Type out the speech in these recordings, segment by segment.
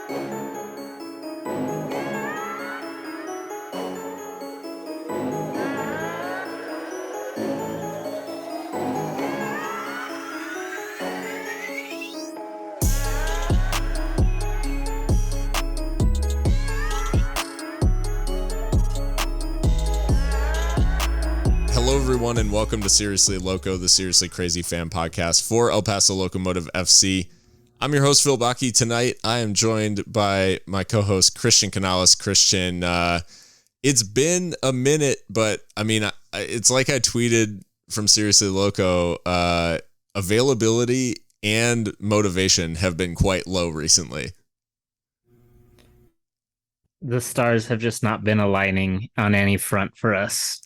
Hello, everyone, and welcome to Seriously Loco, the Seriously Crazy fan podcast for El Paso Locomotive FC. I'm your host, Phil Bakke. Tonight, I am joined by my co-host, Christian Canales. Christian, it's been a minute, but I mean, it's like I tweeted from Seriously Loco, availability and motivation have been quite low recently. The stars have just not been aligning on any front for us.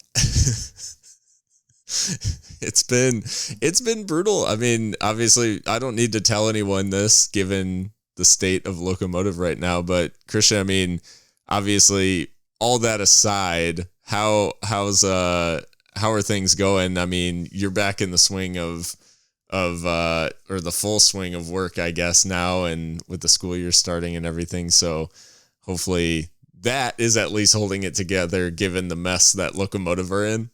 It's been brutal. I mean, obviously, I don't need to tell anyone this given the state of Locomotive right now, but Christian, I mean, obviously, all that aside, how are things going? I mean, you're back in the swing of or the full swing of work, I guess, now, and with the school year starting and everything. So hopefully that is at least holding it together given the mess that Locomotive are in.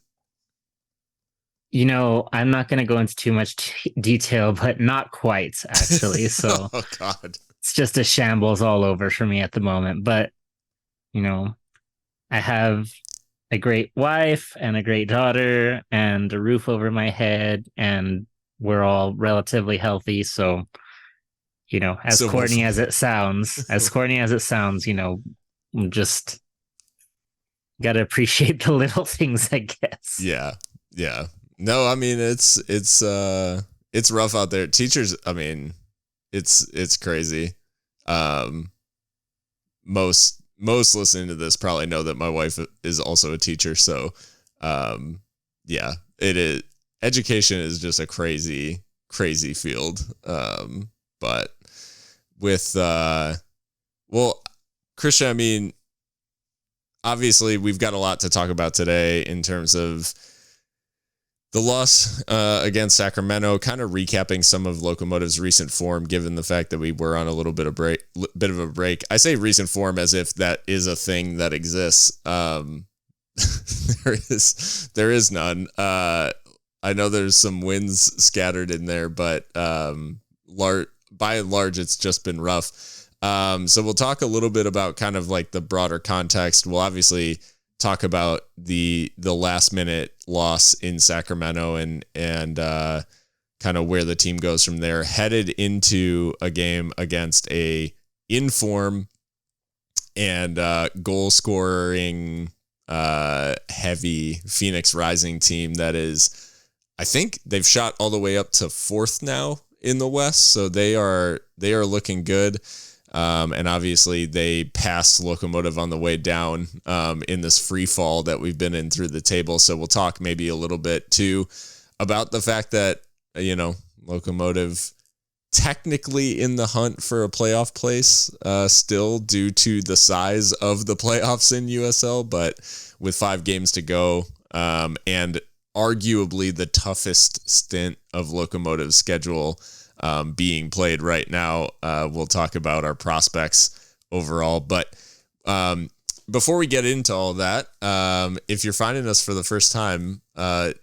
You know, I'm not going to go into too much detail, but not quite, actually. So Oh, God. It's just a shambles all over for me at the moment. But, you know, I have a great wife and a great daughter and a roof over my head, and we're all relatively healthy. So, you know, as corny as it sounds, you know, just got to appreciate the little things, I guess. Yeah. No, I mean, it's rough out there. Teachers, I mean, it's crazy. Most listening to this probably know that my wife is also a teacher. So, yeah, it is. Education is just a crazy field. But with, well, Christian, I mean, obviously we've got a lot to talk about today in terms of the loss against Sacramento, kind of recapping some of Locomotive's recent form, given the fact that we were on a little bit of a break. I say recent form as if that is a thing that exists. There is none. I know there's some wins scattered in there, but by and large, it's just been rough. So we'll talk a little bit about kind of like the broader context. We'll obviously talk about the last minute loss in Sacramento and kind of where the team goes from there, headed into a game against a in-form and goal scoring heavy Phoenix Rising team that is, I think they've shot all the way up to 4th now in the West, so they are looking good. And obviously they passed Locomotive on the way down in this free fall that we've been in through the table. So we'll talk maybe a little bit too about the fact that, you know, Locomotive technically in the hunt for a playoff place still due to the size of the playoffs in USL, but with 5 games to go and arguably the toughest stint of Locomotive's schedule being played right now. We'll talk about our prospects overall. But before we get into all that, if you're finding us for the first time,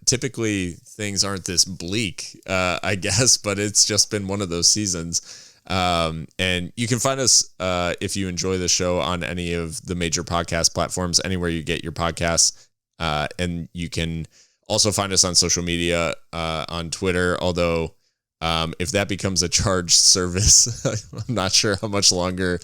typically things aren't this bleak, I guess, but it's just been one of those seasons. And you can find us if you enjoy the show on any of the major podcast platforms, anywhere you get your podcasts. And you can also find us on social media, on Twitter, although if that becomes a charged service, I'm not sure how much longer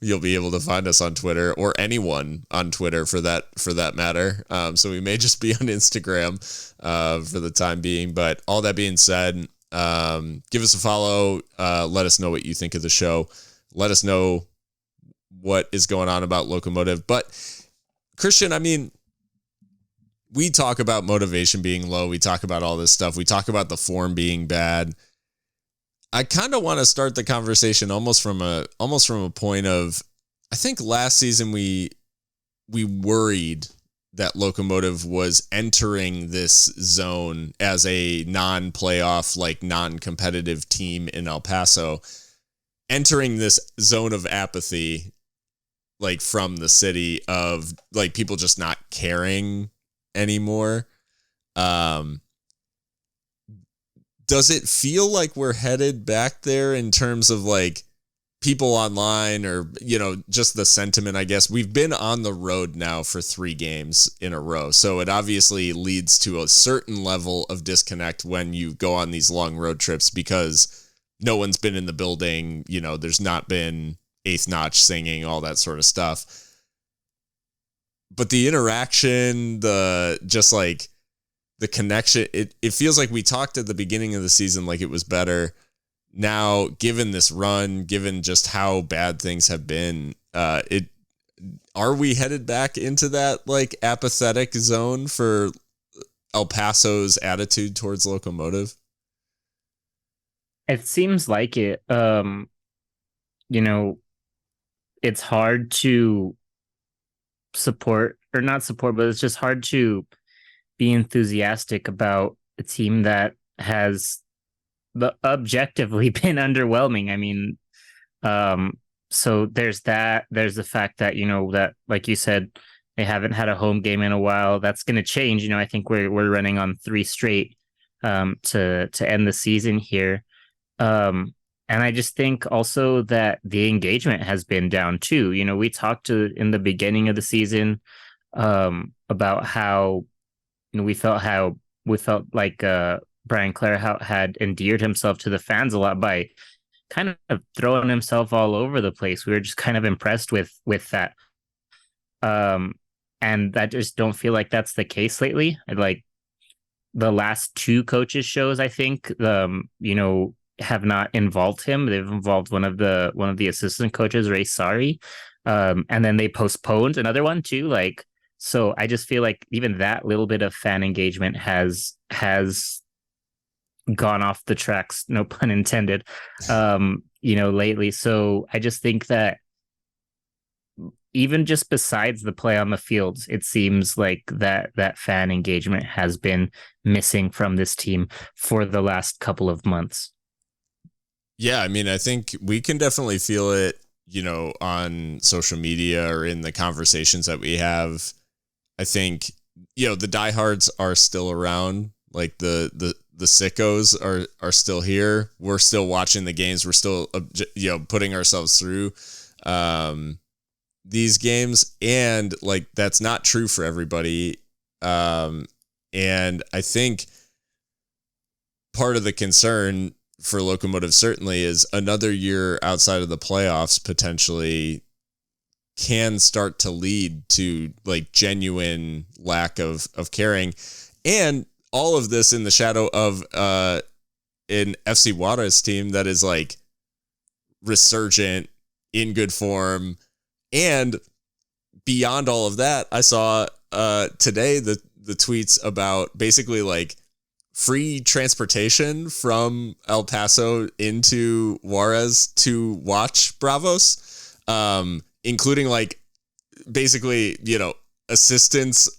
you'll be able to find us on Twitter, or anyone on Twitter for that matter. So we may just be on Instagram for the time being. But all that being said, give us a follow. Let us know what you think of the show. Let us know what is going on about Locomotive. But Christian, I mean, we talk about motivation being low. We talk about all this stuff. We talk about the form being bad. I kind of want to start the conversation almost from a point of, I think last season we worried that Locomotive was entering this zone as a non-playoff, like non-competitive team in El Paso. entering this zone of apathy, like from the city of like people just not caring anymore. Um, does it feel like we're headed back there in terms of like people online or, you know, just the sentiment? I guess we've been on the road now for 3 games in a row. So it obviously leads to a certain level of disconnect when you go on these long road trips because no one's been in the building. You know, there's not been Eighth Notch singing, all that sort of stuff. But the interaction, the just like the connection, it feels like we talked at the beginning of the season like it was better. Now, given this run, given just how bad things have been, are we headed back into that like apathetic zone for El Paso's attitude towards Locomotive? It seems like it. You know, it's hard to support or not support, but it's just hard to be enthusiastic about a team that has objectively been underwhelming. I mean, um, so there's that. There's the fact that, you know, that like you said, they haven't had a home game in a while. That's going to change. You know, I think we're running on 3 straight to end the season here. And I just think also that the engagement has been down too. You know, we talked in the beginning of the season about how we felt like Brian Clarhaut had endeared himself to the fans a lot by kind of throwing himself all over the place. We were just kind of impressed with that. Um, and I just don't feel like that's the case lately. Like the last 2 coaches shows, I think, you know, have not involved him. They've involved one of the assistant coaches, Ray Sari. And then they postponed another one too. Like, so I just feel like even that little bit of fan engagement has gone off the tracks, no pun intended, you know, lately. So I just think that even just besides the play on the fields, it seems like that fan engagement has been missing from this team for the last couple of months. Yeah, I mean, I think we can definitely feel it, you know, on social media or in the conversations that we have. I think, you know, the diehards are still around. Like the sickos are still here. We're still watching the games. We're still, you know, putting ourselves through these games. And like, that's not true for everybody. And I think part of the concern for Locomotive certainly is another year outside of the playoffs potentially can start to lead to like genuine lack of caring, and all of this in the shadow of an FC Juarez team that is like resurgent, in good form. And beyond all of that, I saw today the tweets about basically like free transportation from El Paso into Juarez to watch Bravos, including like basically, you know, assistance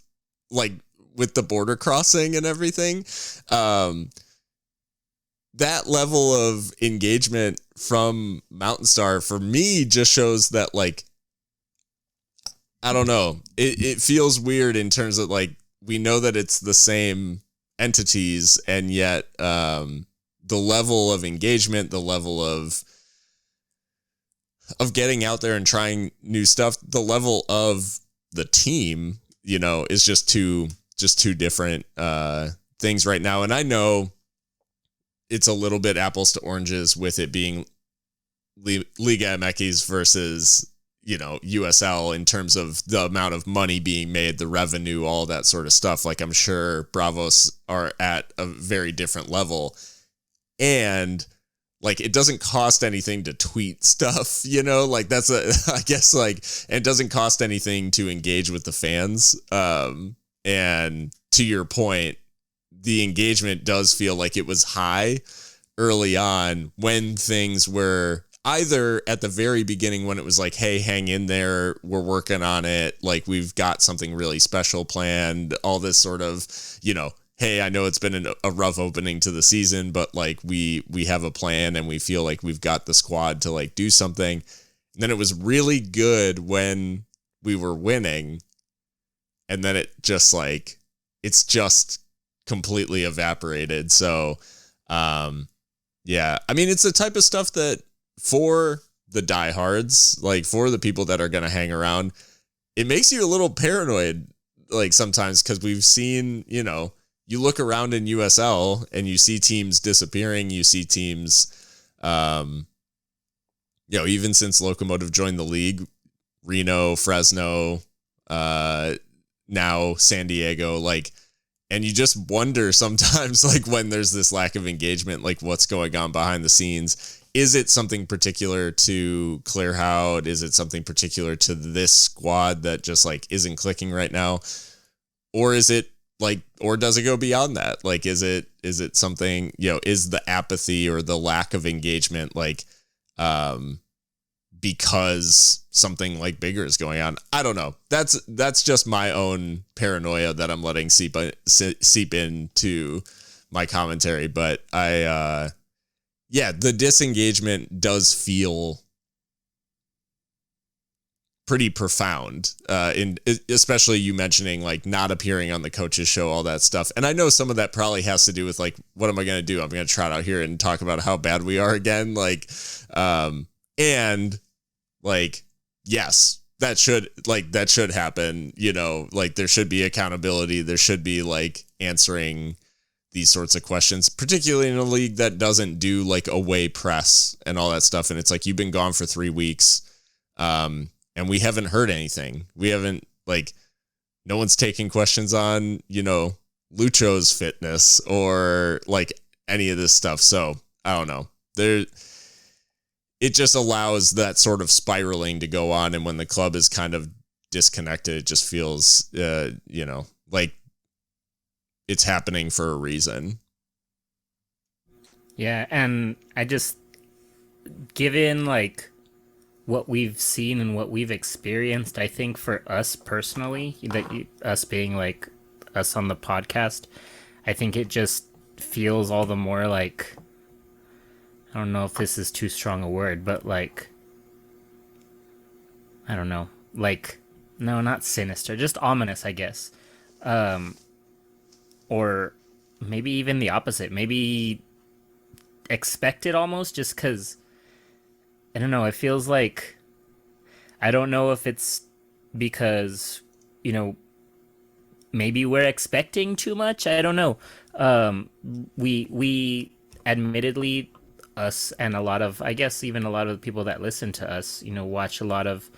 like with the border crossing and everything. That level of engagement from Mountain Star for me just shows that like, I don't know, it feels weird in terms of like, we know that it's the same entities, and yet the level of engagement, the level of getting out there and trying new stuff, the level of the team, you know, is just two different things right now. And I know it's a little bit apples to oranges with it being Liga MX versus, you know, USL in terms of the amount of money being made, the revenue, all that sort of stuff. Like, I'm sure Bravos are at a very different level. And like, it doesn't cost anything to tweet stuff, you know, like that's I guess like, it doesn't cost anything to engage with the fans. And to your point, the engagement does feel like it was high early on when things were either at the very beginning when it was like, hey, hang in there, we're working on it, like we've got something really special planned, all this sort of, you know, hey, I know it's been a rough opening to the season, but like we have a plan and we feel like we've got the squad to like do something. And then it was really good when we were winning. And then it's just completely evaporated. So, yeah, I mean, it's the type of stuff that for the diehards, like for the people that are going to hang around, it makes you a little paranoid, like sometimes, because we've seen, you look around in USL and you see teams disappearing. You see teams, even since Locomotive joined the league, Reno, Fresno, now San Diego, like, and you just wonder sometimes, like, when there's this lack of engagement, like what's going on behind the scenes. Is it something particular to Clarhaut? Is it something particular to this squad that just like isn't clicking right now? Or is it like, or does it go beyond that? Like, is it something, is the apathy or the lack of engagement, like, because something like bigger is going on? I don't know. That's just my own paranoia that I'm letting seep into my commentary. But the disengagement does feel pretty profound, especially you mentioning like not appearing on the coaches show, all that stuff. And I know some of that probably has to do with like, what am I going to do? I'm going to trot out here and talk about how bad we are again. Like, and like, yes, that should happen, like there should be accountability. There should be like answering these sorts of questions, particularly in a league that doesn't do like away press and all that stuff. And it's like, you've been gone for 3 weeks. And we haven't heard anything. We haven't, like, no one's taking questions on, Lucho's fitness or like any of this stuff. So I don't know. It just allows that sort of spiraling to go on. And when the club is kind of disconnected, it just feels, like it's happening for a reason. Yeah. And I just, given like what we've seen and what we've experienced, I think for us personally, us being like us on the podcast, I think it just feels all the more like, I don't know if this is too strong a word, but like, I don't know, like, no, not sinister, just ominous, I guess. Or maybe even the opposite, maybe expected almost, just because, I don't know, it feels like, I don't know if it's because, maybe we're expecting too much. I don't know. We admittedly, us and a lot of, I guess even a lot of the people that listen to us, watch a lot of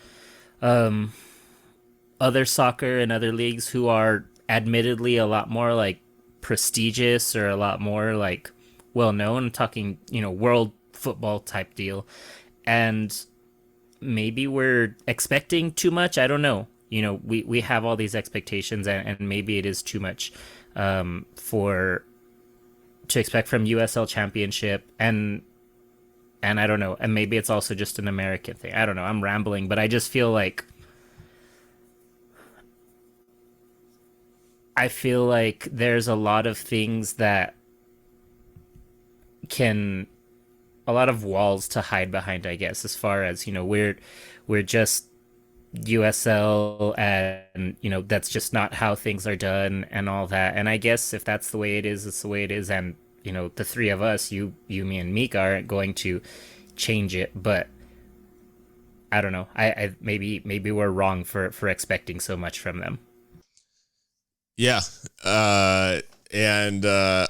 other soccer and other leagues who are admittedly a lot more like prestigious or a lot more like well known, talking, world football type deal. And maybe we're expecting too much. I don't know. We have all these expectations, and maybe it is too much to expect from USL Championship, and I don't know. And maybe it's also just an American thing. I don't know. I'm rambling, but I just feel like there's a lot of things that can, a lot of walls to hide behind, I guess, as far as, we're just USL, and that's just not how things are done and all that. And I guess if that's the way it is, it's the way it is. And the three of us, you, me, and Mika, aren't going to change it. But I don't know. I maybe we're wrong for expecting so much from them. Yeah. And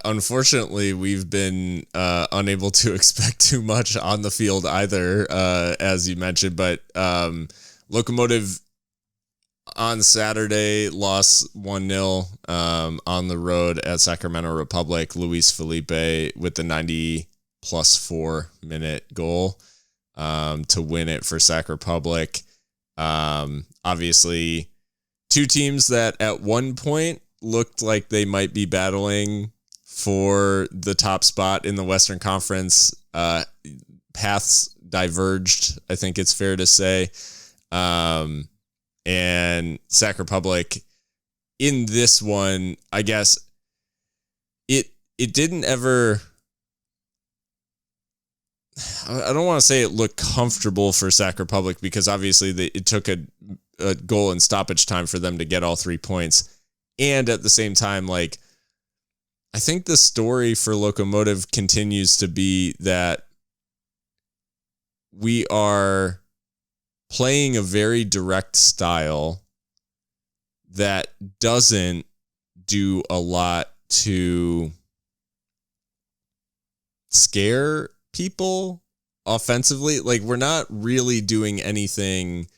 unfortunately, we've been unable to expect too much on the field either, as you mentioned. But Locomotive on Saturday lost 1-0 on the road at Sacramento Republic. Luis Felipe with the 90+4 minute goal to win it for Sac Republic. Obviously, two teams that at one point looked like they might be battling for the top spot in the Western Conference. Paths diverged, I think it's fair to say. And Sac Republic in this one, I guess it didn't ever, I don't want to say it looked comfortable for Sac Republic, because obviously it took a goal in stoppage time for them to get all 3 points. And at the same time, like, I think the story for Locomotive continues to be that we are playing a very direct style that doesn't do a lot to scare people offensively. Like, we're not really doing anything,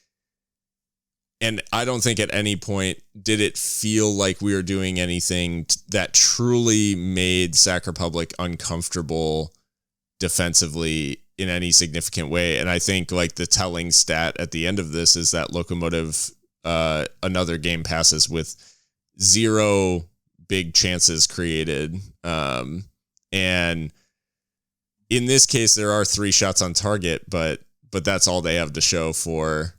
and I don't think at any point did it feel like we were doing anything that truly made Sac Republic uncomfortable defensively in any significant way. And I think, like, the telling stat at the end of this is that Locomotive, another game passes with 0 big chances created. And in this case, there are 3 shots on target, but that's all they have to show for,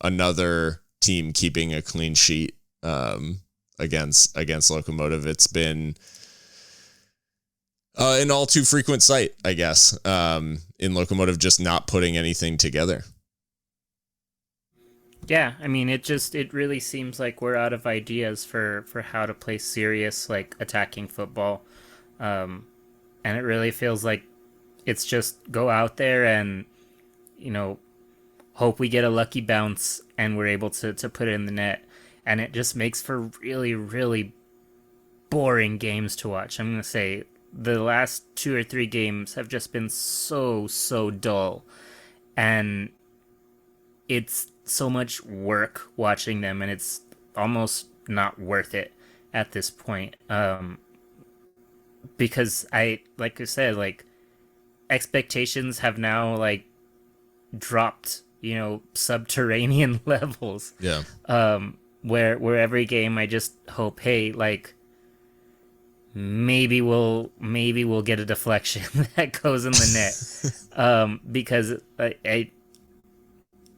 another team keeping a clean sheet against Locomotive. It's been an all too frequent sight, I guess, in Locomotive just not putting anything together. Yeah, I mean, it really seems like we're out of ideas for how to play serious, like, attacking football. And it really feels like it's just go out there and, hope we get a lucky bounce and we're able to put it in the net. And it just makes for really, really boring games to watch. I'm going to say the last 2 or 3 games have just been so, so dull. And it's so much work watching them, and it's almost not worth it at this point. Because like I said, like, expectations have now, like, dropped, subterranean levels. Yeah. Where every game I just hope, hey, like, maybe we'll get a deflection that goes in the net. Because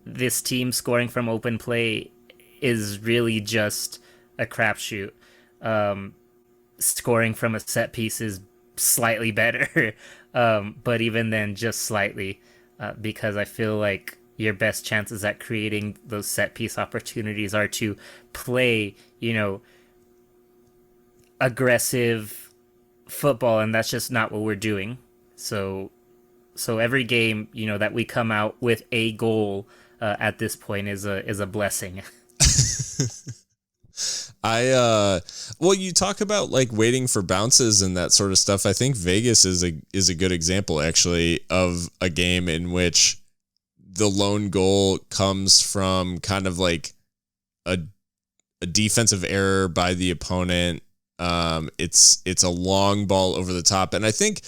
this team scoring from open play is really just a crapshoot. Scoring from a set piece is slightly better, but even then, just slightly, because I feel like your best chances at creating those set piece opportunities are to play, aggressive football, and that's just not what we're doing. So every game, that we come out with a goal at this point is a blessing. Well, you talk about, like, waiting for bounces and that sort of stuff. I think Vegas is a good example, actually, of a game in which the lone goal comes from kind of like a defensive error by the opponent. It's a long ball over the top, and I think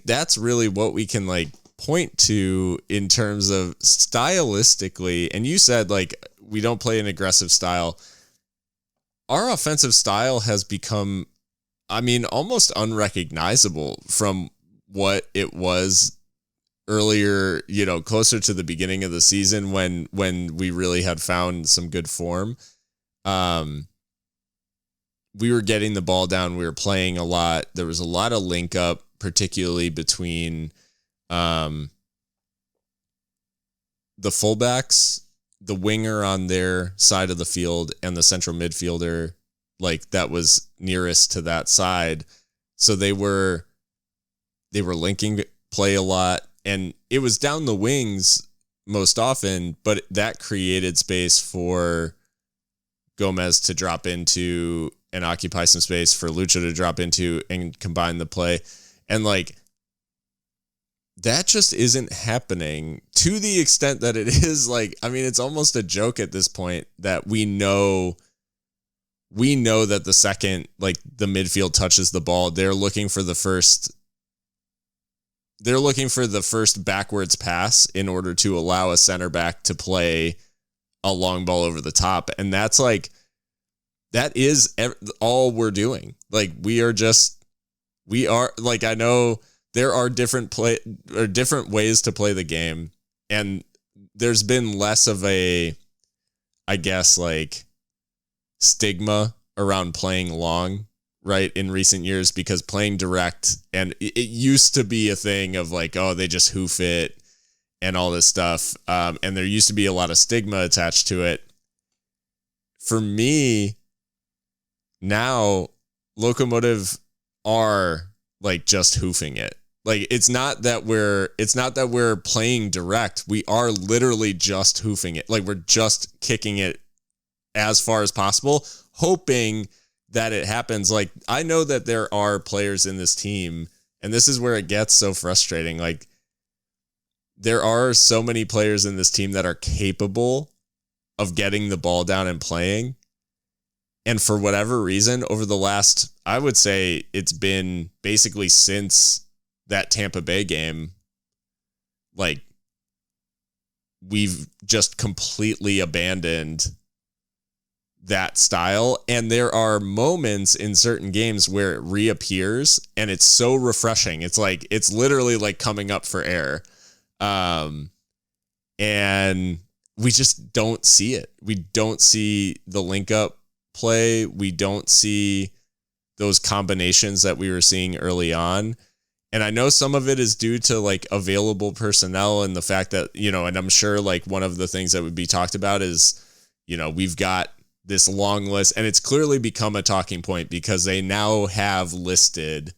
that's really what we can, like, point to in terms of stylistically. And you said, like, we don't play an aggressive style. Our offensive style has become, I mean, almost unrecognizable from what it was earlier, closer to the beginning of the season when we really had found some good form. We were getting the ball down. We were playing a lot. There was a lot of link up, particularly between the fullbacks, the winger on their side of the field, and the central midfielder, like, that was nearest to that side. So they were linking play a lot, and it was down the wings most often, but that created space for Gomez to drop into and occupy some space, for Lucha to drop into and combine the play. And, like, that just isn't happening to the extent that it is. Like, I mean, it's almost a joke at this point that we know that the second, like, the midfield touches the ball, they're looking for the first backwards pass in order to allow a center back to play a long ball over the top. And that's, like, that is all we're doing. Like, we are, like, I know there are different ways to play the game, and there's been less of a, I guess, like, stigma around playing long right, in recent years, because playing direct, and it used to be a thing of like, oh, they just hoof it and all this stuff. And there used to be a lot of stigma attached to it. For me, now Locomotive are like just hoofing it. Like it's not that we're playing direct. We are literally just hoofing it. Like we're just kicking it as far as possible, hoping that it happens. Like I know that there are players in this team, and this is where it gets so frustrating. Like there are so many players in this team that are capable of getting the ball down and playing. And for whatever reason, over the last, I would say it's been basically since that Tampa Bay game, like we've just completely abandoned that style. And there are moments in certain games where it reappears and it's so refreshing. It's like, it's literally like coming up for air. And we just don't see it. We don't see the link up play. We don't see those combinations that we were seeing early on. And I know some of it is due to like available personnel and the fact that, you know, and I'm sure like one of the things that would be talked about is, you know, we've got this long list, and it's clearly become a talking point because they now have listed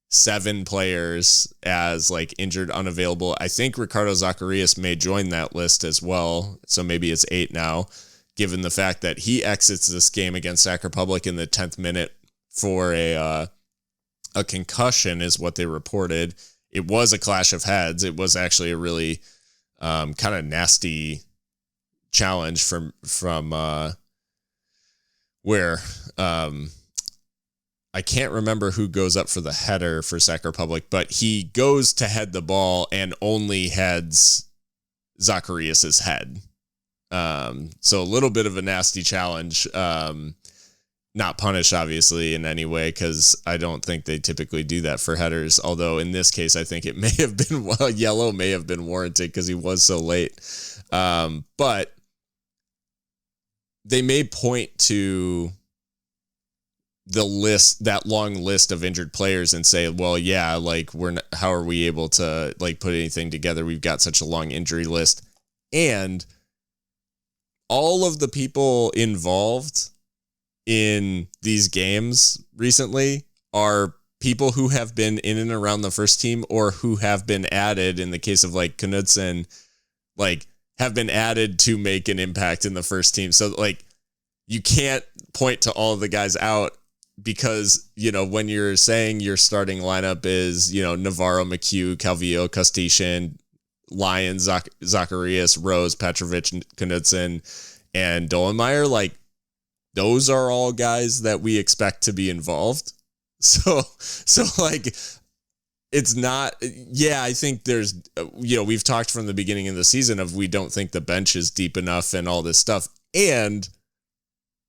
7 players as like injured, unavailable. I think Ricardo Zacharias may join that list as well. So maybe it's 8 now, given the fact that he exits this game against Sac Republic in the 10th minute for a concussion is what they reported. It was a clash of heads. It was actually a really kind of nasty challenge from where I can't remember who goes up for the header for Sac Republic, but he goes to head the ball and only heads Zacharias's head. So a little bit of a nasty challenge. Not punished, obviously, in any way, because I don't think they typically do that for headers. Although in this case, I think it may have been yellow may have been warranted because he was so late. But they may point to the list, that long list of injured players, and say, well, yeah, like how are we able to like put anything together? We've got such a long injury list. And all of the people involved in these games recently are people who have been in and around the first team, or who have been added, in the case of like Knudsen, like have been added to make an impact in the first team. So like you can't point to all of the guys out, because, you know, when you're saying your starting lineup is, you know, Navarro, McHugh, Calvillo, Costichin, Lyons, Zacharias, Rose, Petrovic, Knudsen, and Dolenmeyer, like those are all guys that we expect to be involved. So like it's not, yeah, I think there's, you know, we've talked from the beginning of the season of we don't think the bench is deep enough and all this stuff. And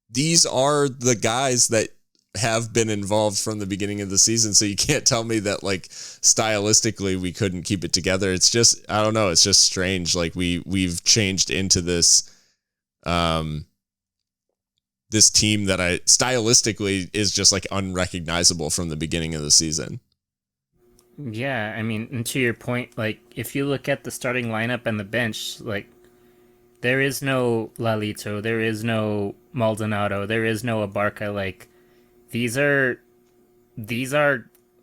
these are the guys that have been involved from the beginning of the season. So you can't tell me that like stylistically we couldn't keep it together. It's just, I don't know. It's just strange. Like we've changed into this, this team that stylistically is just like unrecognizable from the beginning of the season. Yeah, I mean, and to your point, like if you look at the starting lineup and the bench, like there is no Lalito, there is no Maldonado, there is no Abarca. Like these are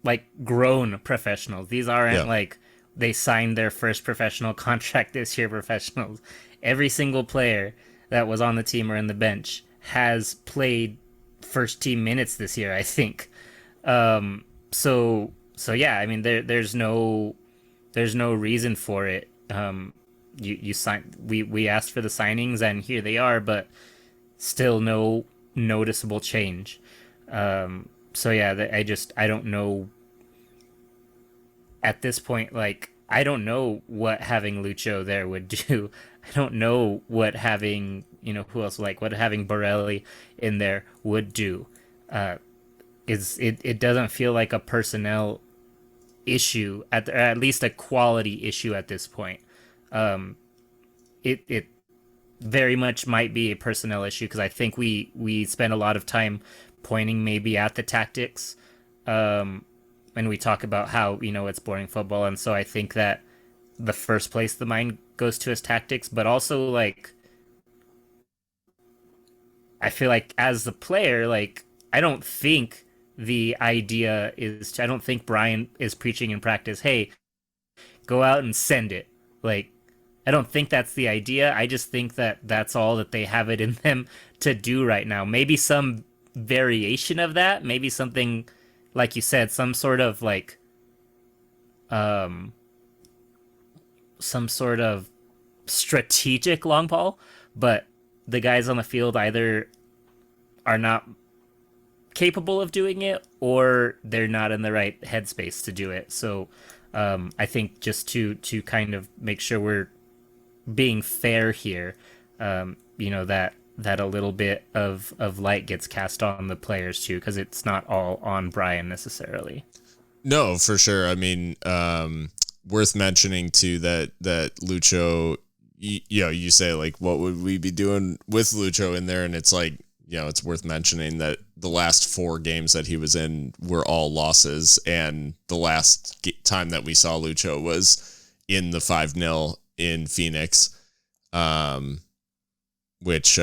like grown professionals. These aren't like they signed their first professional contract this year professionals. Every single player that was on the team or in the bench has played first team minutes this year, I think. So yeah, I mean there's no reason for it. You sign, we asked for the signings and here they are, but still no noticeable change. So yeah, I don't know at this point, like I don't know what having Lucho there would do. I don't know what having, you know, who else, like what having Borelli in there would do. It doesn't feel like a personnel issue or at least a quality issue at this point. It very much might be a personnel issue because I think we spend a lot of time pointing maybe at the tactics. Um, and we talk about how, it's boring football. And so I think that the first place the mind goes to is tactics, but also like, I feel like as the player, like, I don't think the idea is, I don't think Brian is preaching in practice, hey, go out and send it. Like, I don't think that's the idea. I just think that that's all that they have it in them to do right now. Maybe some variation of that, maybe something like you said, some sort of like um some sort of strategic long ball, but the guys on the field either are not capable of doing it or they're not in the right headspace to do it. So I think just to kind of make sure we're being fair here, that a little bit of light gets cast on the players too, because it's not all on Brian necessarily. No, for sure. I mean, worth mentioning too that Lucho, you say like, what would we be doing with Lucho in there? And it's like, it's worth mentioning that the last 4 games that he was in were all losses. And the last time that we saw Lucho was in the 5-0 in Phoenix, which,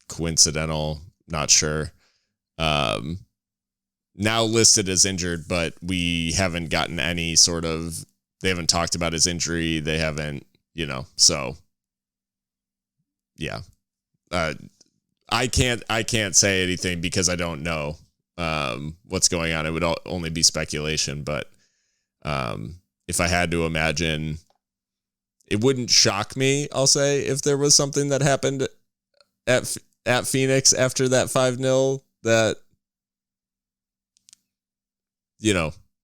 coincidental, not sure. Now listed as injured, but we haven't gotten any sort of, they haven't talked about his injury. They haven't, so yeah. I can't say anything because I don't know what's going on. It would only be speculation, but if I had to imagine, it wouldn't shock me, I'll say, if there was something that happened at Phoenix after that 5-0 that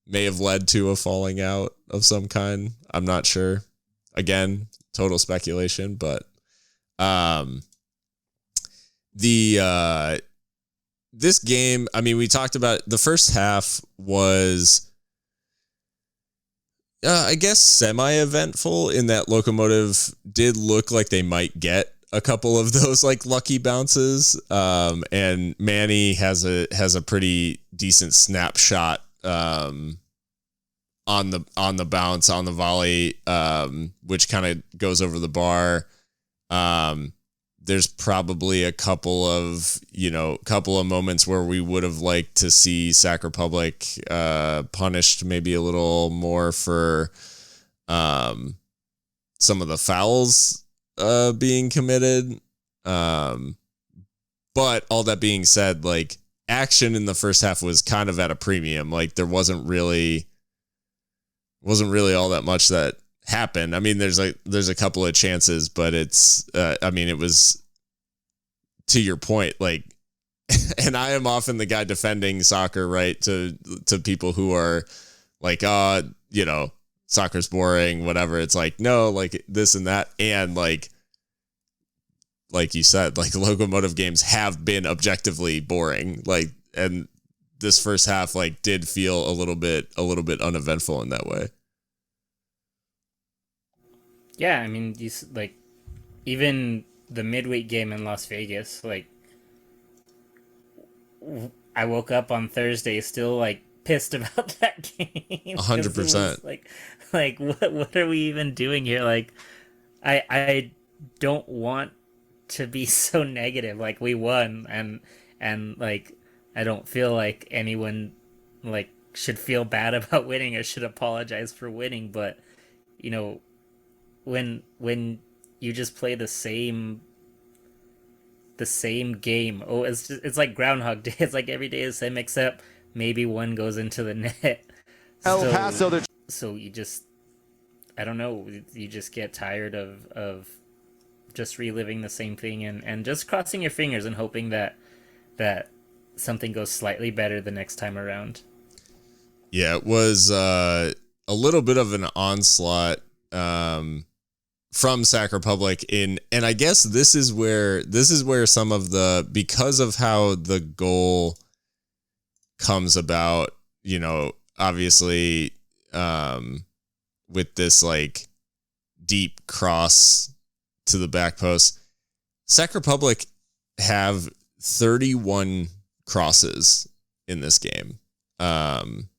may have led to a falling out of some kind. I'm not sure. Again, total speculation, but this game, I mean, we talked about the first half was I guess semi-eventful in that Locomotive did look like they might get a couple of those like lucky bounces. And Manny has a pretty decent snapshot on the bounce, on the volley, which kind of goes over the bar. There's probably a couple of moments where we would have liked to see Sac Republic punished maybe a little more for some of the fouls being committed. But all that being said, like, action in the first half was kind of at a premium. Like, there wasn't really all that much that happened. I mean, there's a couple of chances, but it's it was, to your point, like, and I am often the guy defending soccer, right, to people who are like, soccer's boring, whatever. It's like, no, like this and that, and like you said, like, Locomotive games have been objectively boring, like, and this first half like did feel a little bit uneventful in that way. Yeah, I mean, like, even the midweek game in Las Vegas, like, I woke up on Thursday still like pissed about that game. 100%. Like what are we even doing here? Like, I don't want to be so negative. Like, we won, and like, I don't feel like anyone like should feel bad about winning or should apologize for winning, but you know when you just play the same game. Oh, it's like Groundhog Day. It's like every day is the same, except maybe one goes into the net. El Paso. So you just, I don't know. You just get tired of just reliving the same thing and just crossing your fingers and hoping that something goes slightly better the next time around. Yeah, it was a little bit of an onslaught from Sac Republic and I guess this is where some of the, because of how the goal comes about, obviously, with this like deep cross to the back post, Sac Republic have 31 crosses in this game. And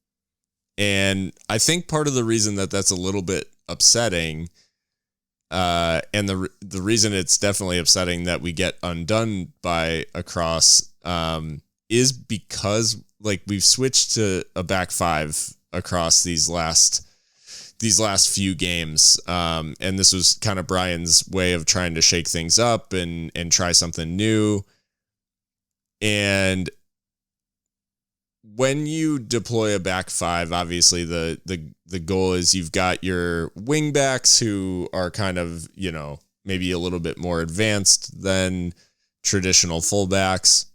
I think part of the reason that that's a little bit upsetting, and the reason it's definitely upsetting that we get undone by a cross, is because like we've switched to a back five across these last few games. And this was kind of Brian's way of trying to shake things up and try something new. And when you deploy a back five, obviously the goal is you've got your wing backs who are kind of, you know, maybe a little bit more advanced than traditional fullbacks,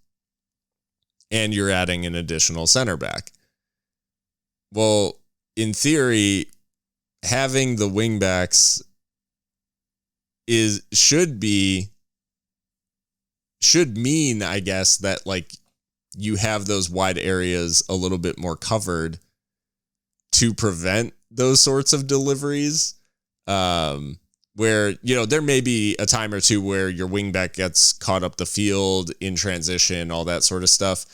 and you're adding an additional center back. Well, in theory, having the wing backs should mean, I guess, that like you have those wide areas a little bit more covered to prevent those sorts of deliveries. Where, you know, there may be a time or two where your wingback gets caught up the field in transition, all that sort of stuff.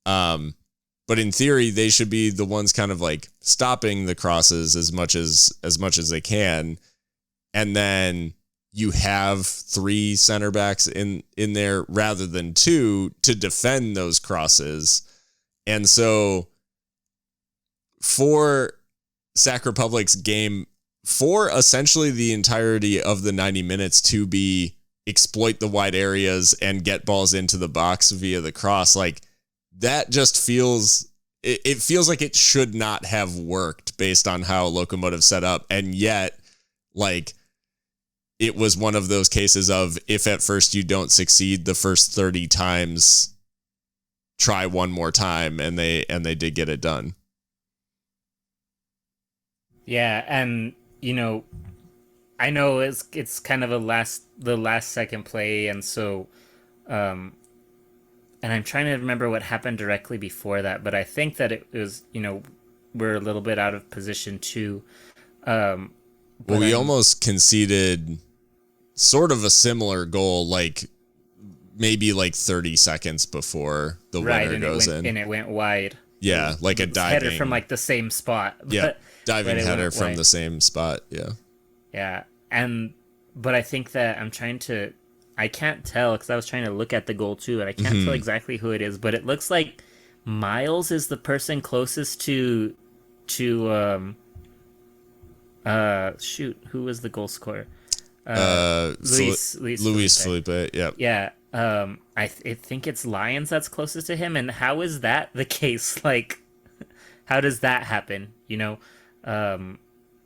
But in theory, they should be the ones kind of like stopping the crosses as much as they can. And then you have 3 center backs in there rather than 2 to defend those crosses. And so for Sac Republic's game, for essentially the entirety of the 90 minutes to be exploit the wide areas and get balls into the box via the cross, like that just feels like it should not have worked based on how Locomotive set up. And yet, like, it was one of those cases of, if at first you don't succeed the first 30 times, try one more time, and they did get it done. Yeah, and you know, I know it's kind of the last second play, and so and I'm trying to remember what happened directly before that, but I think that it was, you know, we're a little bit out of position too. Well, we almost conceded sort of a similar goal, like maybe like 30 seconds before the winner goes in. And it went wide. Yeah, like a diving header from like the same spot. Yeah, diving header from the same spot. Yeah. Yeah, but I think that I can't tell because I was trying to look at the goal too, and I can't tell exactly who it is, but it looks like Miles is the person closest to who was the goal scorer? Luis Felipe. Yeah. Yeah. I think it's Lyons that's closest to him. And how is that the case? Like, how does that happen? You know,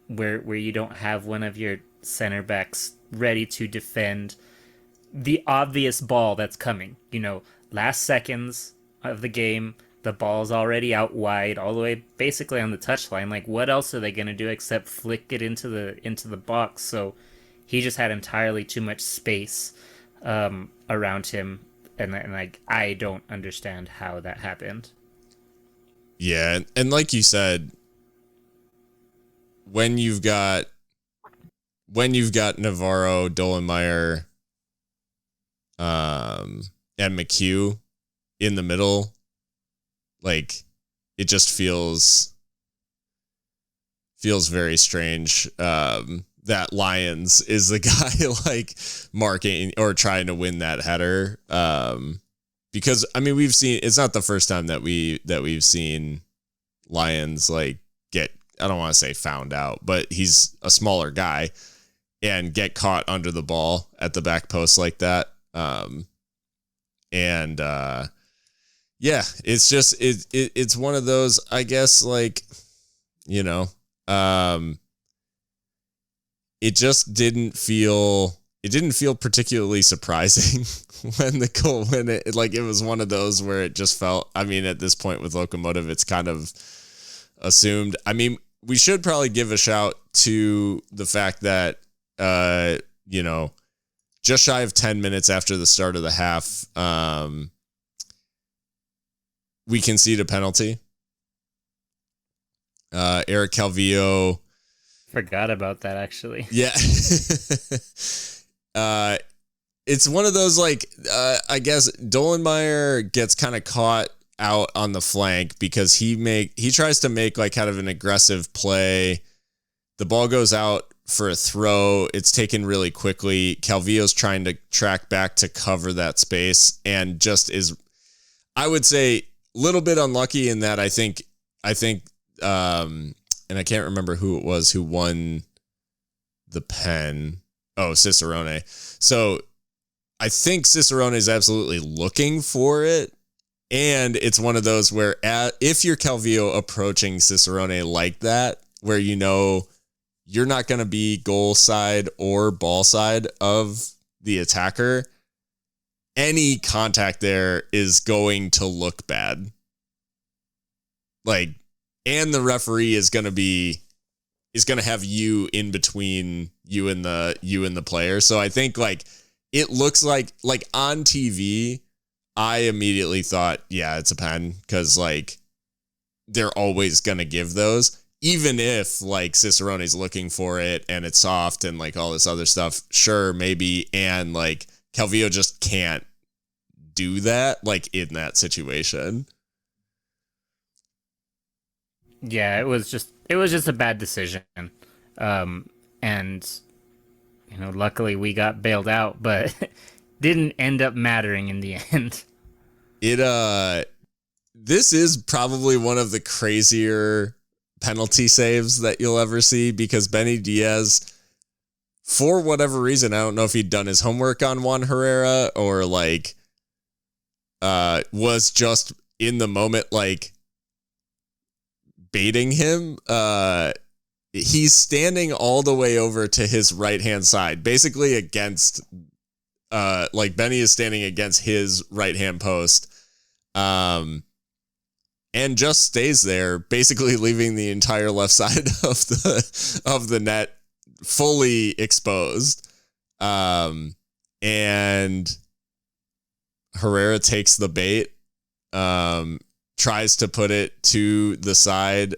where you don't have one of your center backs ready to defend the obvious ball that's coming. You know, last seconds of the game, the ball's already out wide, all the way basically on the touchline. Like, what else are they gonna do except flick it into the box? So he just had entirely too much space around him, and like I don't understand how that happened. Yeah, and like you said, when you've got Navarro, Dolenmeyer, and McHugh in the middle, like it just feels very strange. That Lyons is the guy like marking or trying to win that header. Because I mean, it's not the first time that we've seen Lyons like get, I don't want to say found out, but he's a smaller guy and get caught under the ball at the back post like that. Yeah, it's just, it's one of those, I guess, like, you know, it just didn't feel particularly surprising when the goal went. It was one of those where it just felt, I mean, at this point with Locomotive, it's kind of assumed. I mean, we should probably give a shout to the fact that, you know, just shy of 10 minutes after the start of the half, we concede a penalty. Eric Calvillo. Forgot about that, actually. Yeah. it's one of those like I guess Dolenmeyer gets kind of caught out on the flank because he tries to make like kind of an aggressive play. The ball goes out for a throw. It's taken really quickly. Calvillo's trying to track back to cover that space and just is, I would say, a little bit unlucky in that I think and I can't remember who it was who won the pen. Oh, Cicerone. So I think Cicerone is absolutely looking for it. And it's one of those where if you're Calvillo approaching Cicerone like that, where you know you're not going to be goal side or ball side of the attacker, any contact there is going to look bad. Like, and the referee is going to have you in between you and the player. So I think like it looks like on TV, I immediately thought, yeah, it's a pen because like they're always going to give those, even if like Cicerone's looking for it and it's soft and like all this other stuff. Sure, maybe. And like Calvillo just can't do that like in that situation. Yeah, it was just a bad decision. And luckily we got bailed out, but didn't end up mattering in the end. This is probably one of the crazier penalty saves that you'll ever see because Benny Diaz, for whatever reason, I don't know if he'd done his homework on Juan Herrera or like was just in the moment like baiting him. He's standing all the way over to his right hand side, basically against like Benny is standing against his right hand post, and just stays there, basically leaving the entire left side of the net fully exposed. And Herrera takes the bait, tries to put it to the side,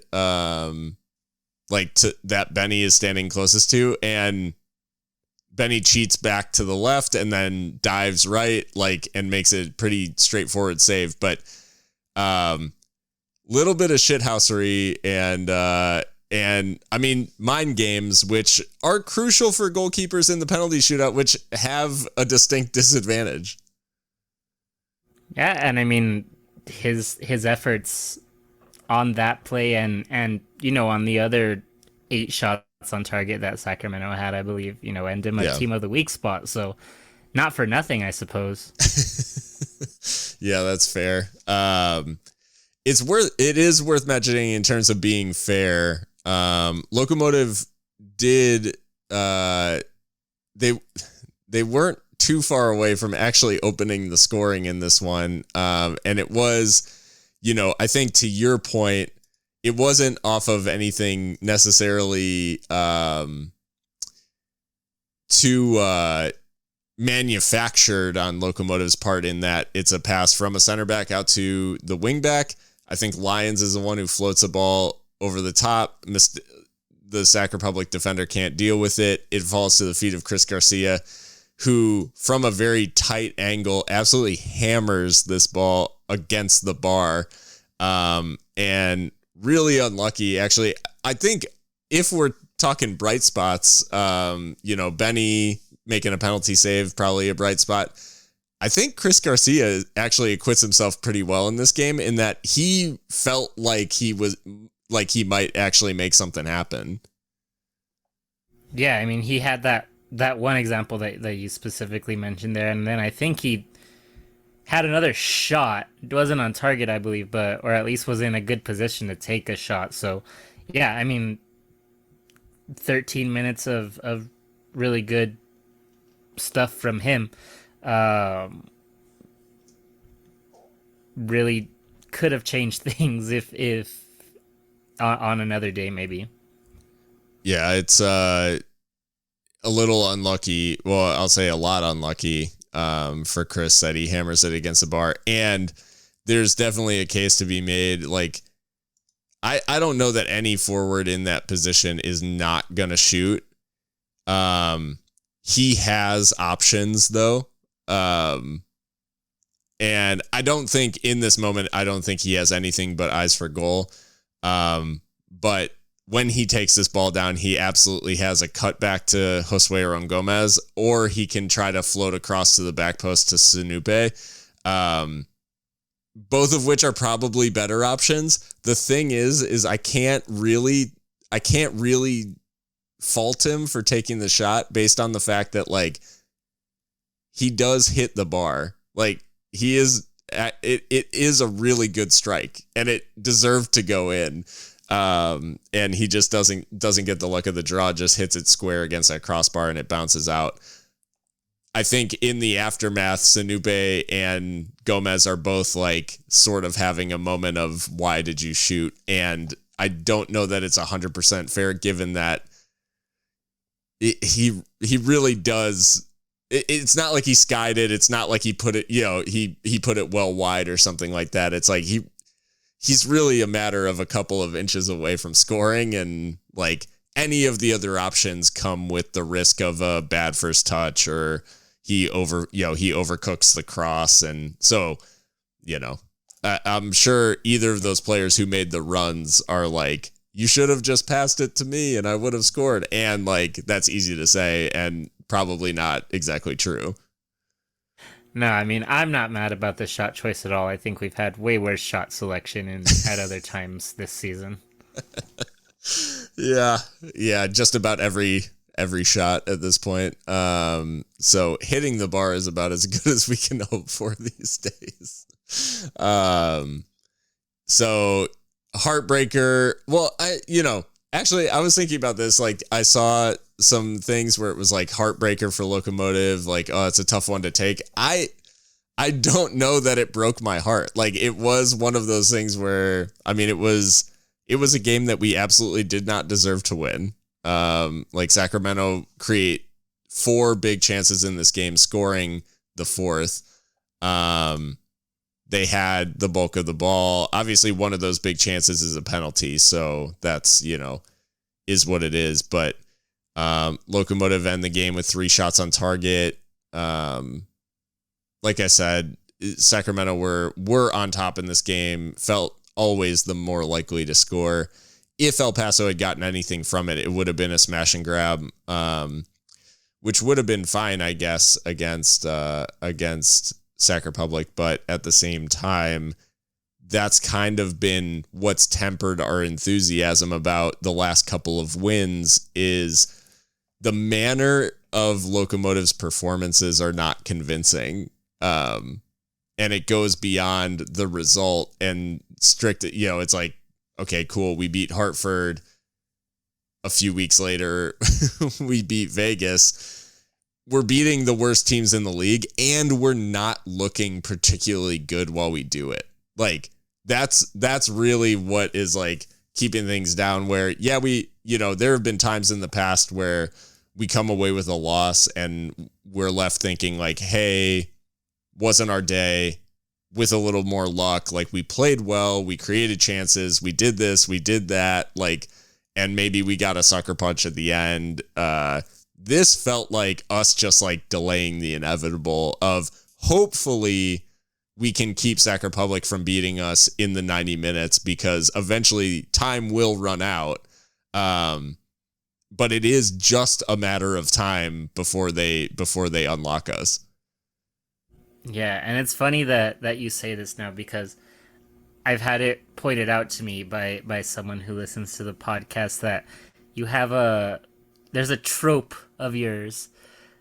like to that Benny is standing closest to, and Benny cheats back to the left and then dives right, like, and makes a pretty straightforward save. But little bit of shithousery and I mean mind games, which are crucial for goalkeepers in the penalty shootout, which have a distinct disadvantage. Yeah, and I mean his efforts on that play and on the other 8 shots on target that Sacramento had, I believe, earned him a team of the week spot. So not for nothing, I suppose. Yeah, that's fair. It is worth mentioning in terms of being fair. Locomotive did they weren't too far away from actually opening the scoring in this one. And it was, I think to your point, it wasn't off of anything necessarily too manufactured on Locomotive's part in that it's a pass from a center back out to the wing back. I think Lyons is the one who floats a ball over the top. The Sac Republic defender can't deal with it. It falls to the feet of Chris Garcia, who from a very tight angle absolutely hammers this ball against the bar. And really unlucky, actually. I think if we're talking bright spots, Benny making a penalty save, probably a bright spot. I think Chris Garcia actually acquits himself pretty well in this game in that he felt like he might actually make something happen. Yeah, I mean, he had that one example that you specifically mentioned there, and then I think he had another shot. It wasn't on target, I believe, or at least was in a good position to take a shot. So, yeah, I mean, 13 minutes of really good stuff from him. Really could have changed things if on another day, maybe. Yeah, it's a little unlucky. Well, I'll say a lot unlucky for Chris that he hammers it against the bar. And there's definitely a case to be made. Like, I don't know that any forward in that position is not going to shoot. He has options, though. And I don't think in this moment, I don't think he has anything but eyes for goal. But when he takes this ball down, he absolutely has a cutback to Josue Arón-Gomez, or he can try to float across to the back post to Sinupe. Both of which are probably better options. The thing is I can't really fault him for taking the shot based on the fact that like he does hit the bar. Like he is, it is a really good strike and it deserved to go in. And he just doesn't get the luck of the draw, just hits it square against that crossbar and it bounces out. I think in the aftermath, Sinupe and Gomez are both like sort of having a moment of why did you shoot? And I don't know that it's 100% fair given that he really does. It's not like he skied it. It's not like he put it, he put it well wide or something like that. It's like he's really a matter of a couple of inches away from scoring, and like any of the other options come with the risk of a bad first touch or he overcooks the cross. And so, I'm sure either of those players who made the runs are like, you should have just passed it to me and I would have scored. And like, that's easy to say and probably not exactly true. No, I mean, I'm not mad about the shot choice at all. I think we've had way worse shot selection at other times this season. Yeah, just about every shot at this point. So hitting the bar is about as good as we can hope for these days. So heartbreaker. Well, actually, I was thinking about this. Like, I saw some things where it was like heartbreaker for Locomotive. Like, oh, it's a tough one to take. I don't know that it broke my heart. Like, it was one of those things where, I mean, it was a game that we absolutely did not deserve to win. Like Sacramento create 4 big chances in this game, scoring the 4th. They had the bulk of the ball. Obviously, one of those big chances is a penalty, so that's, is what it is. But Locomotive end the game with 3 shots on target. Like I said, Sacramento were on top in this game, felt always the more likely to score. If El Paso had gotten anything from it, it would have been a smash and grab, which would have been fine, I guess, against Sac Republic. But at the same time, that's kind of been what's tempered our enthusiasm about the last couple of wins is the manner of Locomotive's performances are not convincing. And it goes beyond the result and strict, it's like, okay, cool. We beat Hartford. A few weeks later, we beat Vegas. We're beating the worst teams in the league, and we're not looking particularly good while we do it. Like, that's really what is like keeping things down where, yeah, there have been times in the past where we come away with a loss and we're left thinking like, hey, wasn't our day. With a little more luck, like we played well, we created chances, we did this, we did that, like, and maybe we got a sucker punch at the end. This felt like us just like delaying the inevitable of hopefully we can keep Sac Republic from beating us in the 90 minutes because eventually time will run out. But it is just a matter of time before they unlock us. Yeah, and it's funny that you say this now because I've had it pointed out to me by someone who listens to the podcast that you have there's a trope of yours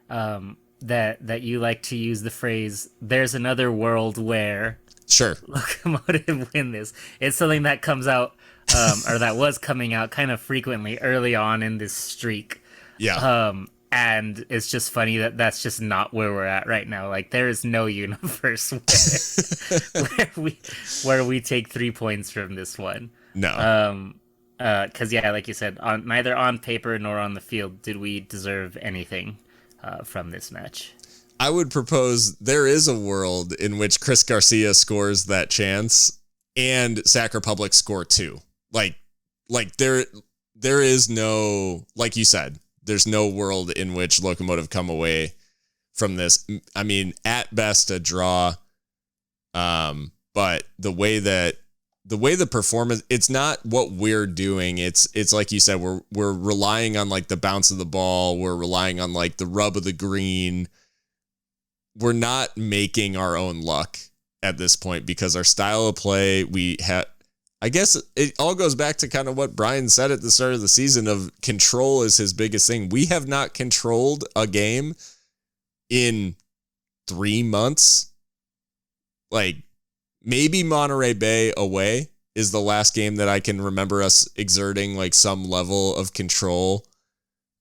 that you like to use the phrase "there's another world where" sure Locomotive win this. It's something that comes out or that was coming out kind of frequently early on in this streak. Yeah. And it's just funny that that's just not where we're at right now. Like, there is no universe where we take 3 points from this one. No. Because yeah, like you said, neither on paper nor on the field did we deserve anything from this match. I would propose there is a world in which Chris Garcia scores that chance and Sac Republic score 2. Like there is no, like you said, there's no world in which Locomotive come away from this. I mean, at best a draw. But the way the performance, it's not what we're doing. It's like you said, we're relying on like the bounce of the ball. We're relying on like the rub of the green. We're not making our own luck at this point because our style of play, I guess it all goes back to kind of what Brian said at the start of the season of control is his biggest thing. We have not controlled a game in 3 months. Like maybe Monterey Bay away is the last game that I can remember us exerting like some level of control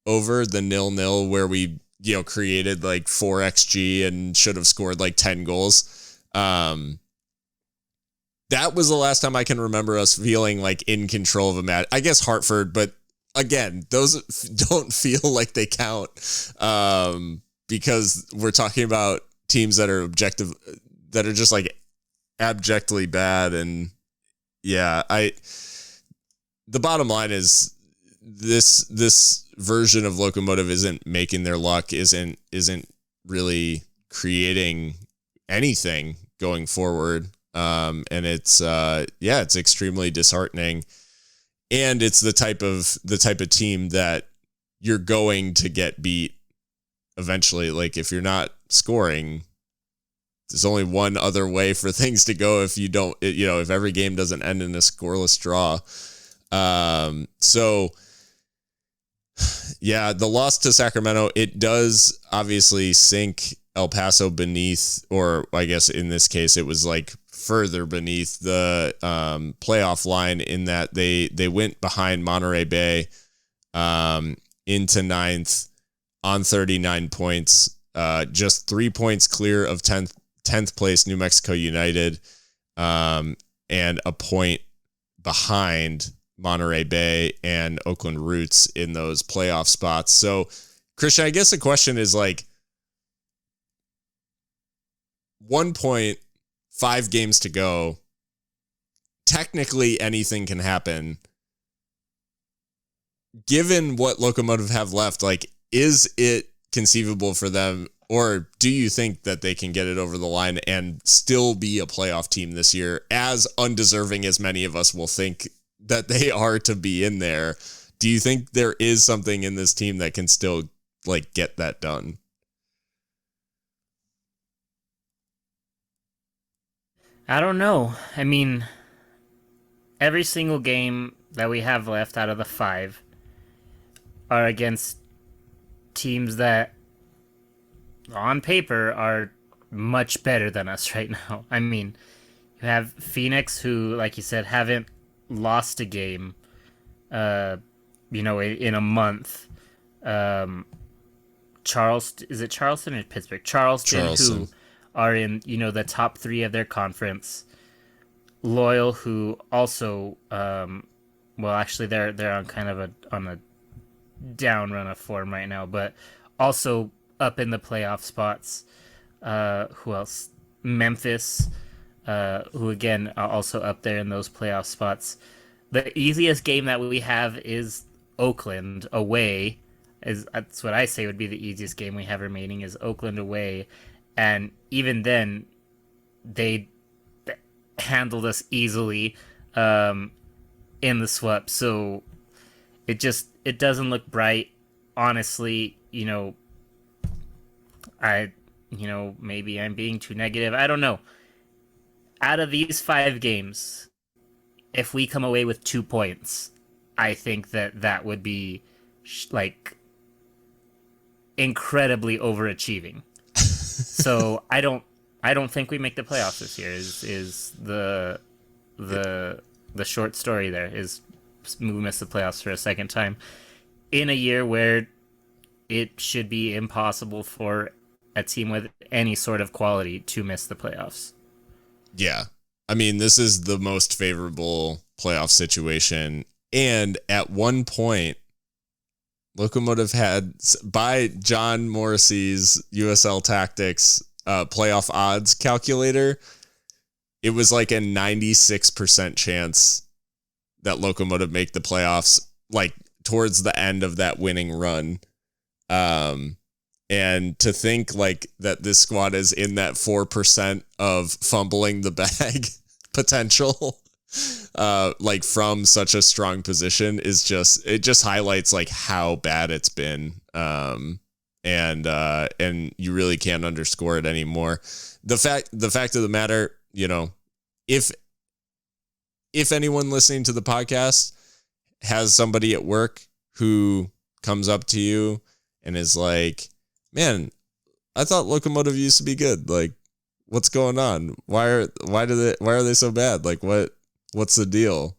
over. The 0-0 where we, created like 4 XG and should have scored like 10 goals. That was the last time I can remember us feeling like in control of a match. I guess Hartford, but again, those don't feel like they count because we're talking about teams that are that are just like abjectly bad. And yeah, the bottom line is this version of Locomotive isn't making their luck, isn't really creating anything going forward. And it's extremely disheartening. And it's the type of team that you're going to get beat eventually. Like if you're not scoring, there's only one other way for things to go if you don't, if every game doesn't end in a scoreless draw. So yeah, the loss to Sacramento, it does obviously sink El Paso beneath, or I guess in this case, it was like further beneath the playoff line in that they went behind Monterey Bay into 9th on 39 points, just 3 points clear of 10th place New Mexico United, and a point behind Monterey Bay and Oakland Roots in those playoff spots. So, Christian, I guess the question is like 1 point, 5 games to go. Technically, anything can happen. Given what Locomotive have left, like, is it conceivable for them, or do you think that they can get it over the line and still be a playoff team this year, as undeserving as many of us will think that they are to be in there? Do you think there is something in this team that can still like get that done? I don't know. I mean, every single game that we have left out of the 5 are against teams that on paper are much better than us right now. I mean, you have Phoenix, who, like you said, haven't lost a game, in a month. Is it Charleston or Pittsburgh? Charleston, who are in, the top 3 of their conference. Loyal, who also, actually they're on kind of on a down run of form right now, but also up in the playoff spots. Who else? Memphis, who again are also up there in those playoff spots. The easiest game that we have is Oakland away. That's what I say would be the easiest game we have remaining, is Oakland away. And even then, they handled us easily in the sweep. So it doesn't look bright. Honestly, maybe I'm being too negative. I don't know. Out of these 5 games, if we come away with 2 points, I think that would be like incredibly overachieving. So I don't think we make the playoffs this year. Is the short story there, is we miss the playoffs for a second time in a year where it should be impossible for a team with any sort of quality to miss the playoffs. Yeah. I mean, this is the most favorable playoff situation. And at one point, Locomotive had, by John Morrissey's USL Tactics playoff odds calculator, it was like a 96% chance that Locomotive make the playoffs, like towards the end of that winning run. And to think like that this squad is in that 4% of fumbling the bag potential, like from such a strong position is it just highlights like how bad it's been. And you really can't underscore it anymore. The fact of the matter, you know, if anyone listening to the podcast has somebody at work who comes up to you and is like, man, I thought Locomotive used to be good. Like, what's going on? Why are they so bad? Like, what's the deal?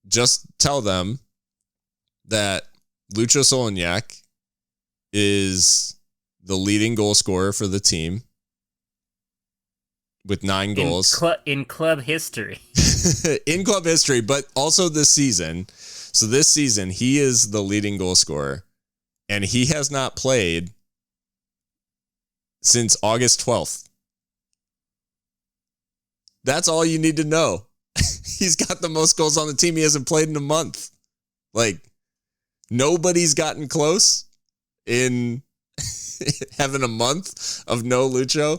Just tell them that Lucho Soloniak is the leading goal scorer for the team with 9 goals. In club history. In club history, but also this season. So this season, he is the leading goal scorer, and he has not played since August 12th. That's all you need to know. He's got the most goals on the team. He hasn't played in a month. Like, nobody's gotten close in having a month of no Lucho.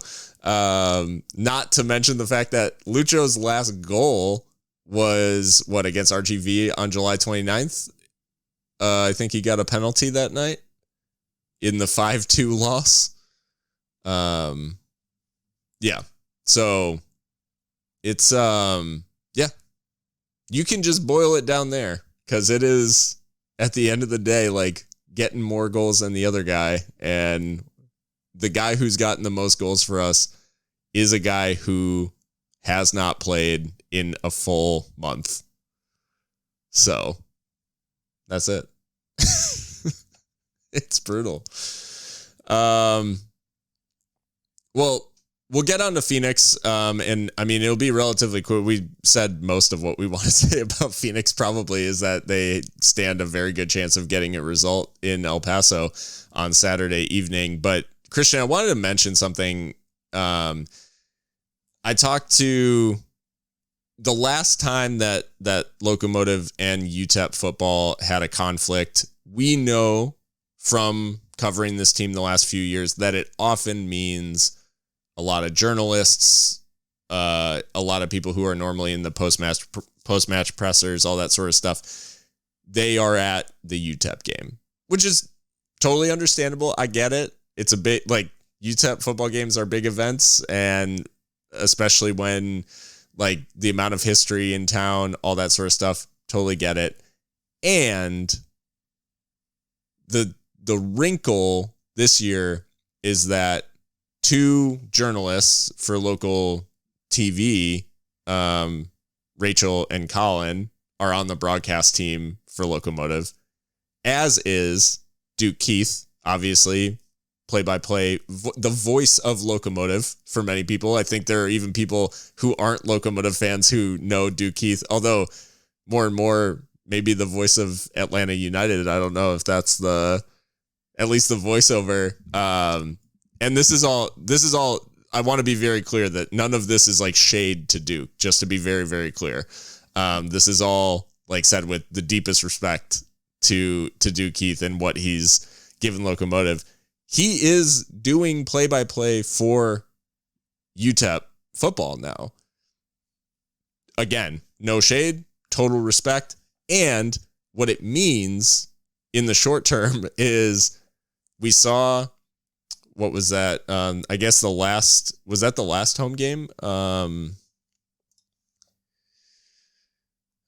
Not to mention the fact that Lucho's last goal was against RGV on July 29th. I think he got a penalty that night in the 5-2 loss. Yeah. So it's, yeah, you can just boil it down there because it is at the end of the day, like getting more goals than the other guy. And the guy who's gotten the most goals for us is a guy who has not played in a full month. So that's it. It's brutal. Well, we'll get on to Phoenix. And I mean, it'll be relatively quick. We said most of what we want to say about Phoenix probably is that they stand a very good chance of getting a result in El Paso on Saturday evening. But Christian, I wanted to mention something. I talked to the last time that Locomotive and UTEP football had a conflict. We know from covering this team the last few years that it often means a lot of journalists, a lot of people who are normally in the post-match pressers, all that sort of stuff. They are at the UTEP game, which is totally understandable. I get it. It's a bit like UTEP football games are big events, and especially when like the amount of history in town, all that sort of stuff, totally get it. And the wrinkle this year is that 2 journalists for local TV, Rachel and Colin, are on the broadcast team for Locomotive, as is Duke Keith, obviously, play-by-play, the voice of Locomotive for many people. I think there are even people who aren't Locomotive fans who know Duke Keith, although more and more, maybe the voice of Atlanta United. I don't know if that's at least the voiceover. And this is all, I want to be very clear that none of this is like shade to Duke, just to be very, very clear. This is all like said with the deepest respect to Duke Keith and what he's given Locomotive. He is doing play-by-play for UTEP football now. Again, no shade, total respect. And what it means in the short term is we saw, what was that? I guess was that the last home game? The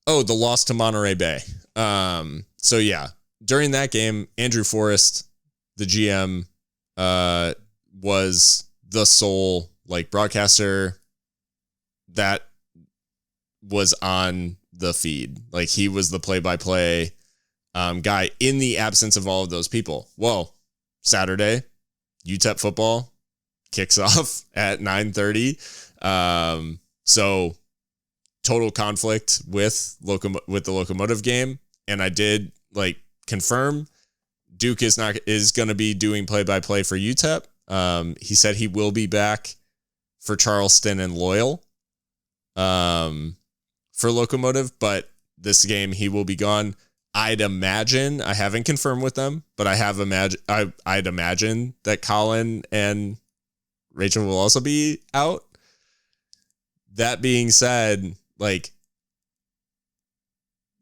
loss to Monterey Bay. So yeah, during that game, Andrew Forrest, the GM, was the sole like broadcaster that was on the feed. Like he was the play-by-play guy in the absence of all of those people. Well, Saturday, UTEP football kicks off at 9:30. So total conflict with the Locomotive game. And I did like confirm Duke is going to be doing play-by-play for UTEP. He said he will be back for Charleston and Loyal for Locomotive, but this game he will be gone. I'd imagine, I haven't confirmed with them, but I'd imagine that Colin and Rachel will also be out. That being said, like,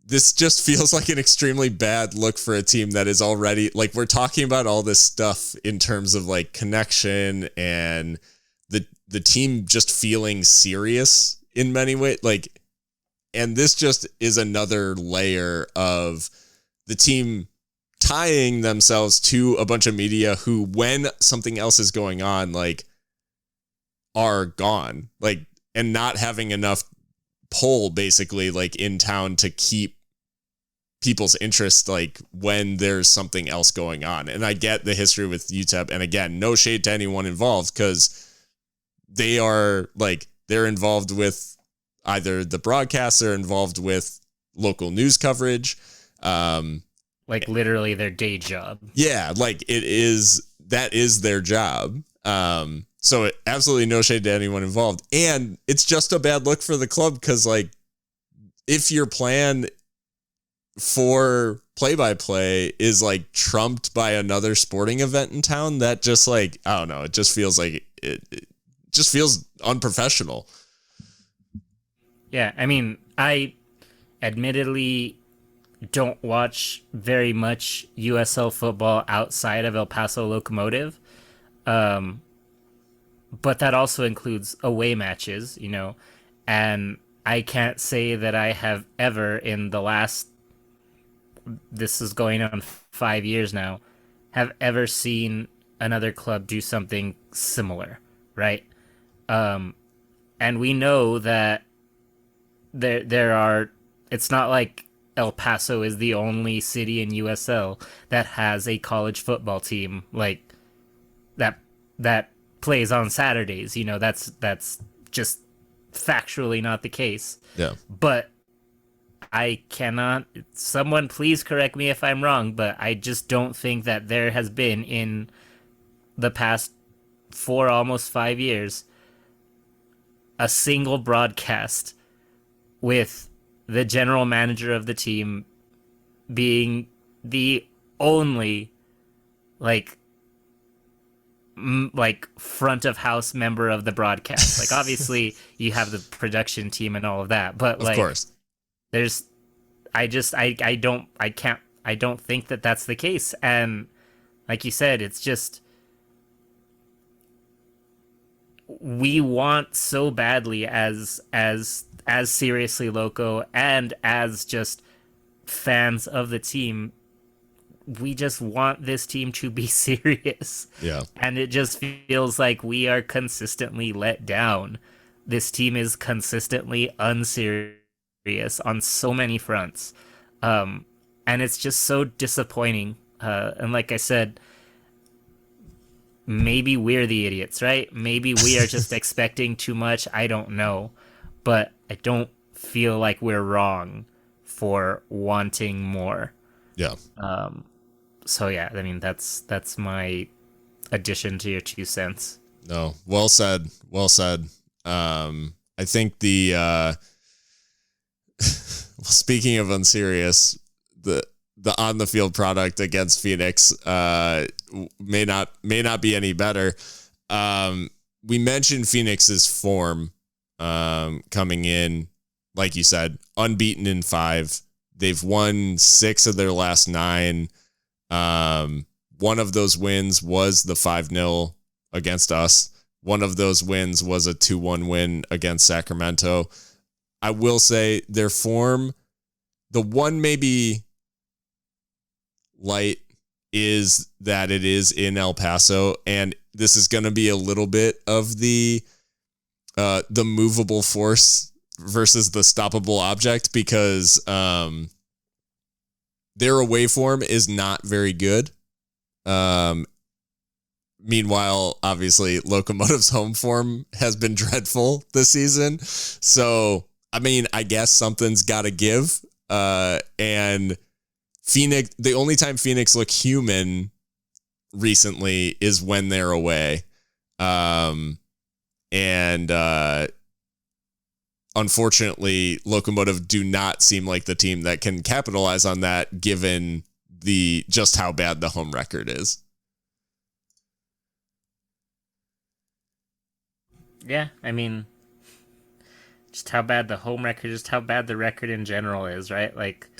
this just feels like an extremely bad look for a team that is already, like, we're talking about all this stuff in terms of like connection and the team just feeling serious in many ways. Like, and this just is another layer of the team tying themselves to a bunch of media who, when something else is going on, like, are gone, like, and not having enough pull basically, like, in town to keep people's interest, like, when there's something else going on. And I get the history with UTEP, and again, no shade to anyone involved, because they are, like, they're involved with either the broadcasts or involved with local news coverage. Like, literally their day job. Yeah, like, that is their job. So absolutely no shade to anyone involved. And it's just a bad look for the club, because, like, if your plan for play-by-play is, like, trumped by another sporting event in town, that just, like, I don't know, it just feels like it just feels unprofessional. Yeah, I mean, I admittedly don't watch very much USL football outside of El Paso Locomotive. But that also includes away matches, you know, and I can't say that I have ever in the last, this is going on 5 years now, have ever seen another club do something similar, right? And we know that there are, it's not like El Paso is the only city in USL that has a college football team like that plays on Saturdays. You know, that's just factually not the case. Yeah. But I cannot, someone please correct me if I'm wrong, but I just don't think that there has been in the past 4, almost 5 years, a single broadcast with the general manager of the team being the only like front of house member of the broadcast. Like, obviously you have the production team and all of that, but like, of course, there's, I don't think that that's the case. And like you said, it's just, we want so badly as seriously loco and as just fans of the team, we just want this team to be serious. Yeah. And it just feels like we are consistently let down. This team is consistently unserious on so many fronts. And it's just so disappointing. And like I said, maybe we're the idiots, right? Maybe we are just expecting too much. I don't know. But I don't feel like we're wrong for wanting more. Yeah. So yeah, I mean, that's my addition to your 2 cents. No, well said. Well said. I think the speaking of unserious, the on the field product against Phoenix may not be any better. We mentioned Phoenix's form coming in, like you said, unbeaten in 5. They've won 6 of their last 9. One of those wins was the 5-0 against us. One of those wins was a 2-1 win against Sacramento. I will say their form, the one maybe light is that it is in El Paso, and this is going to be a little bit of the movable force versus the stoppable object, because their away form is not very good. Meanwhile, obviously, Locomotive's home form has been dreadful this season. So, I mean, I guess something's got to give. And Phoenix, the only time Phoenix look human recently is when they're away. And unfortunately, Locomotive do not seem like the team that can capitalize on that, given just how bad the home record is. Yeah, I mean, just how bad the home record, just how bad the record in general is, right? Like,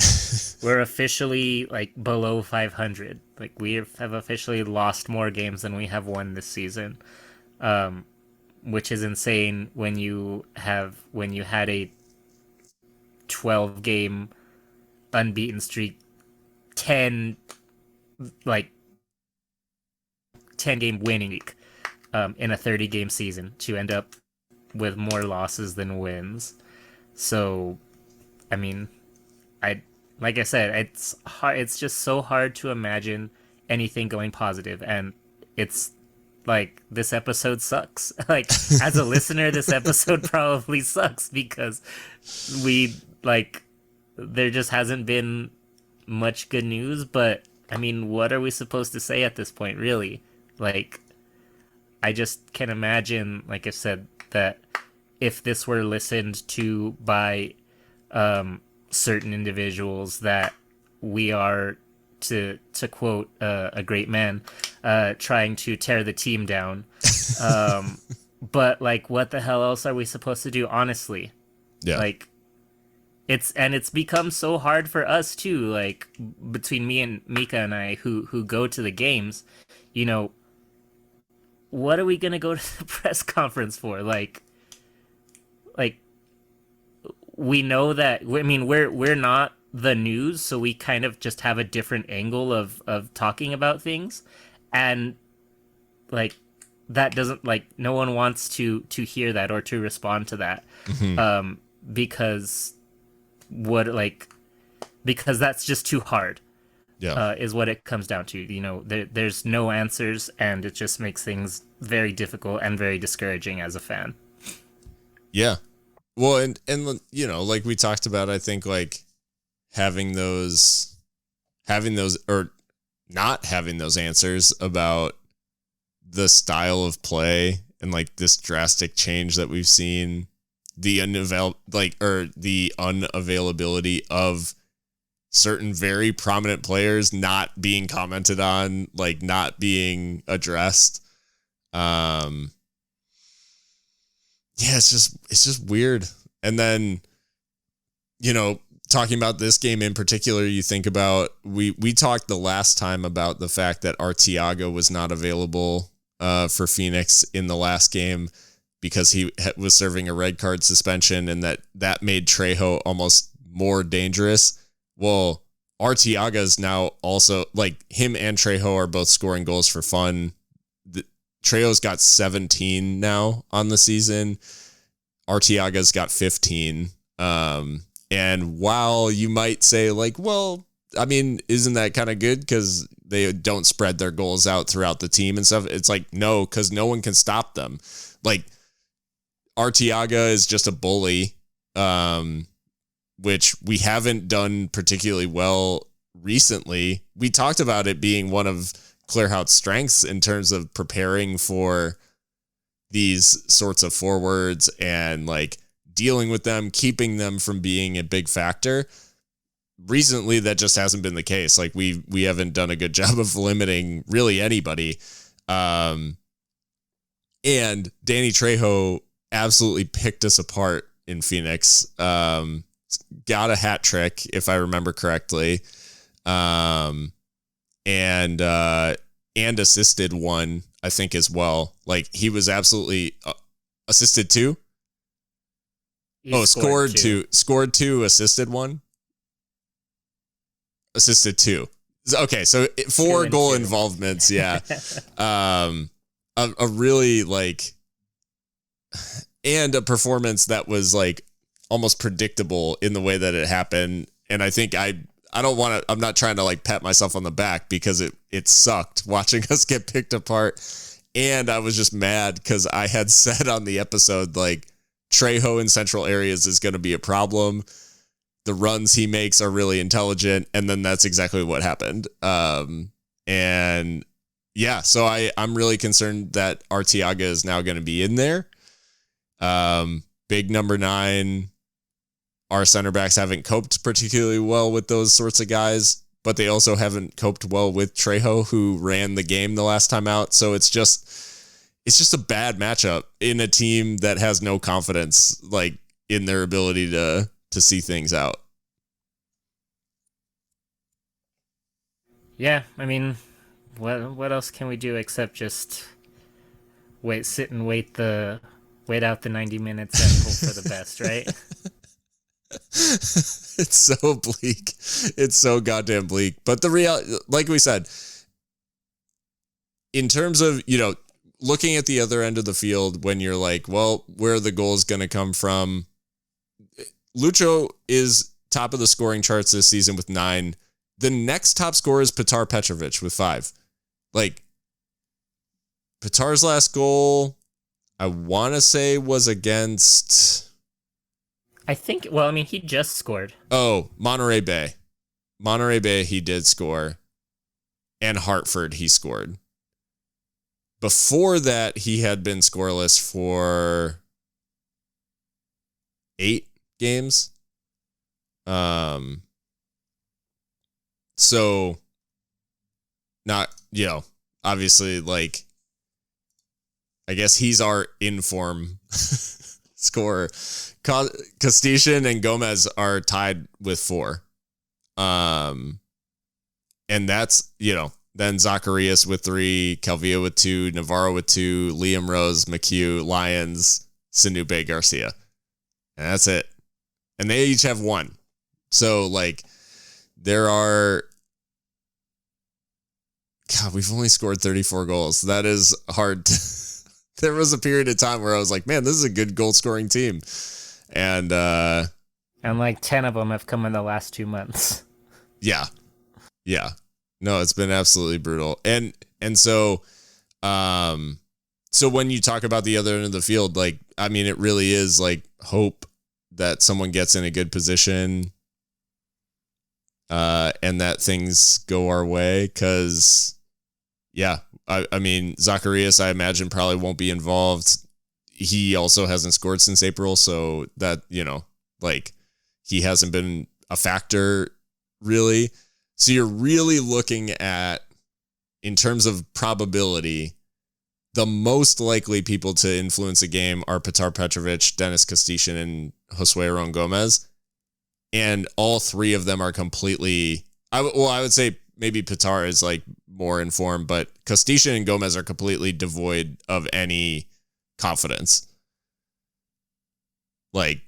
we're officially like below 500. Like, we have officially lost more games than we have won this season, which is insane when you had a 12 game unbeaten streak, 10 like 10 game winning week, in a 30 game season, to end up with more losses than wins. So, I mean, I like I said, it's hard. It's just so hard to imagine anything going positive, and it's like this episode sucks. Like, as a listener, this episode probably sucks because we like there just hasn't been much good news. But I mean, what are we supposed to say at this point, really? Like, I just can imagine, like I said, that if this were listened to by certain individuals, that we are, to quote a great man, trying to tear the team down. But like, what the hell else are we supposed to do, honestly? Yeah. Like, it's become so hard for us too, like, between me and Mika and I, who go to the games, you know, what are we gonna go to the press conference for? Like we know that, I mean, we're not the news, so we kind of just have a different angle of talking about things, and like, that doesn't, like, no one wants to hear that or to respond to that. Mm-hmm. Because because that's just too hard. Yeah. Is what it comes down to. You know, there's no answers, and it just makes things very difficult and very discouraging as a fan. Yeah. Well, and you know, like we talked about, I think, like, having those or not having those answers about the style of play and like this drastic change that we've seen, the unavailability of certain very prominent players not being commented on, like, not being addressed. Yeah, it's just weird. And then, you know, talking about this game in particular, you think about, we talked the last time about the fact that Arteaga was not available for Phoenix in the last game because he was serving a red card suspension, and that made Trejo almost more dangerous. Well, Arteaga is now also, like, him and Trejo are both scoring goals for fun. Trejo's got 17 now on the season. Arteaga's got 15. And while you might say, like, well, I mean, isn't that kind of good because they don't spread their goals out throughout the team and stuff? It's like, no, because no one can stop them. Like, Arteaga is just a bully, which we haven't done particularly well recently. We talked about it being one of Clarhaut's strengths in terms of preparing for these sorts of forwards and, like, dealing with them, keeping them from being a big factor. Recently, that just hasn't been the case. Like, we haven't done a good job of limiting really anybody. And Danny Trejo absolutely picked us apart in Phoenix. Got a hat trick, if I remember correctly. And assisted one, I think, as well. Like, he was absolutely assisted two. Scored two, assisted one. Assisted two. Okay, so 4 goal involvements, yeah. A really, like, and a performance that was, like, almost predictable in the way that it happened. And I think I'm not trying to, like, pat myself on the back because it sucked watching us get picked apart. And I was just mad because I had said on the episode, like, Trejo in central areas is going to be a problem. The runs he makes are really intelligent. And then that's exactly what happened. And yeah, so I'm really concerned that Arteaga is now going to be in there. big number 9. Our center backs haven't coped particularly well with those sorts of guys, but they also haven't coped well with Trejo, who ran the game the last time out. So it's just a bad matchup in a team that has no confidence, like, in their ability to see things out. Yeah, I mean, what else can we do except just sit and wait out the 90 minutes and hope for the best, right? It's so bleak. It's so goddamn bleak. But the reality, like we said, in terms of, looking at the other end of the field, when you're like, well, where are the goals going to come from? Lucho is top of the scoring charts this season with 9. The next top scorer is Petar Petrovic with 5. Like, Petar's last goal, I want to say, was against... I think, he just scored. Oh, Monterey Bay. Monterey Bay, he did score. And Hartford, he scored. Before that, he had been scoreless for 8 games. So, not, obviously, like, I guess he's our in-form scorer. Castician and Gomez are tied with 4. And that's, then Zacharias with 3, Calvillo with 2, Navarro with 2, Liam Rose, McHugh, Lyons, Sinupe, Garcia. And that's it. And they each have 1. So, like, there are... God, we've only scored 34 goals. That is hard. There was a period of time where I was like, man, this is a good goal-scoring team. And like 10 of them have come in the last 2 months. Yeah. Yeah. No, it's been absolutely brutal. And so when you talk about the other end of the field, like, I mean, it really is like hope that someone gets in a good position and that things go our way. Cause yeah, I mean, Zacharias, I imagine, probably won't be involved. He also hasn't scored since April. So that, like, he hasn't been a factor really. So you're really looking at, in terms of probability, the most likely people to influence a game are Petar Petrovic, Dennis Castician, and Josue Aron Gomez. And all 3 of them are completely... I would say maybe Petar is like more informed, but Castician and Gomez are completely devoid of any confidence. Like,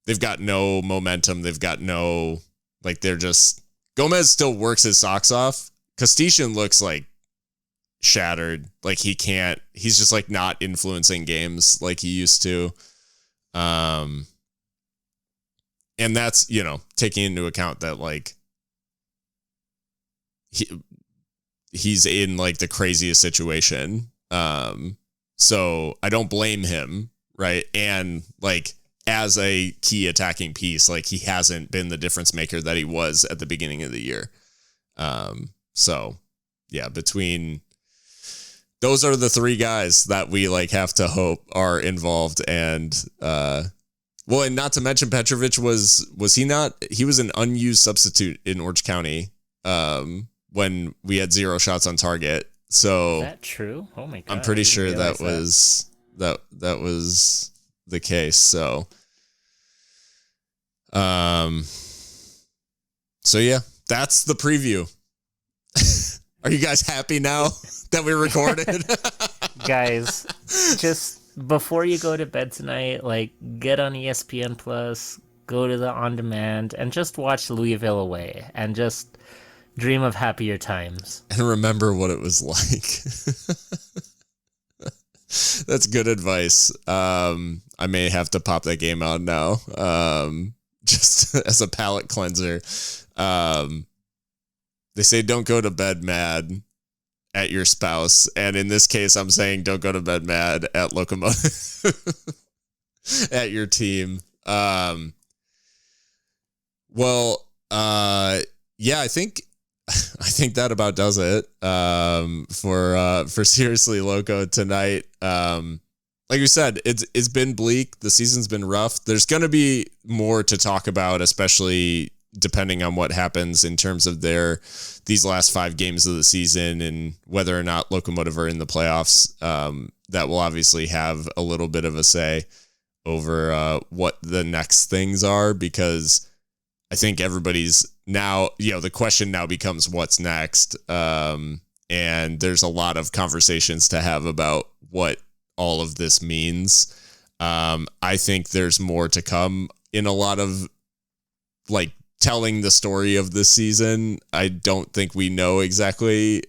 they've got no momentum. They've got no... Like, they're just... Gomez still works his socks off. Castician looks like shattered. Like, he's just like not influencing games like he used to. And that's, taking into account that, like, he's in like the craziest situation. So I don't blame him. Right. And like, as a key attacking piece, like, he hasn't been the difference maker that he was at the beginning of the year. So yeah, between those are the 3 guys that we like have to hope are involved. And, and not to mention Petrovic was he not, he was an unused substitute in Orange County, when we had 0 shots on target. So is that true? Oh my God. I'm pretty sure that was the case. So, so yeah, that's the preview. Are you guys happy now that we recorded? Guys, just before you go to bed tonight, like, get on ESPN Plus, go to the On Demand, and just watch Louisville away, and just dream of happier times. And remember what it was like. That's good advice. I may have to pop that game out now, just as a palate cleanser. They say don't go to bed mad at your spouse. And in this case, I'm saying don't go to bed mad at Locomotive, at your team. Yeah, I think that about does it for Seriously Loco tonight. like we said, it's been bleak. The season's been rough. There's going to be more to talk about, especially depending on what happens in terms of these last 5 games of the season and whether or not Locomotive are in the playoffs. That will obviously have a little bit of a say over what the next things are, because I think everybody's now, the question now becomes what's next. And there's a lot of conversations to have about what all of this means. I think there's more to come in a lot of like telling the story of this season. I don't think we know exactly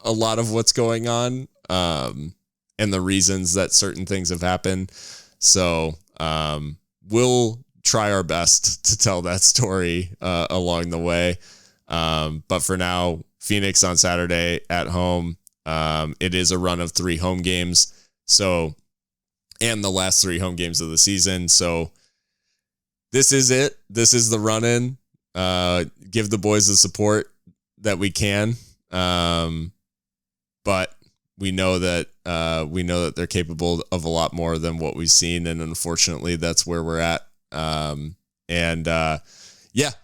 a lot of what's going on, and the reasons that certain things have happened. So we'll try our best to tell that story along the way. But for now, Phoenix on Saturday at home. It is a run of 3 home games. So, and the last 3 home games of the season. So this is it. This is the run in. Give the boys the support that we can. But we know that they're capable of a lot more than what we've seen. And unfortunately, that's where we're at.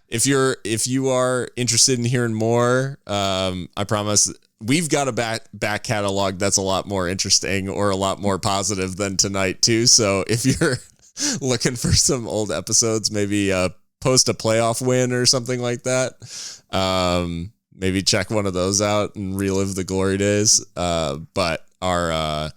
If you are interested in hearing more, I promise we've got a back catalog that's a lot more interesting or a lot more positive than tonight too. So if you're looking for some old episodes, maybe post a playoff win or something like that. Maybe check one of those out and relive the glory days. But that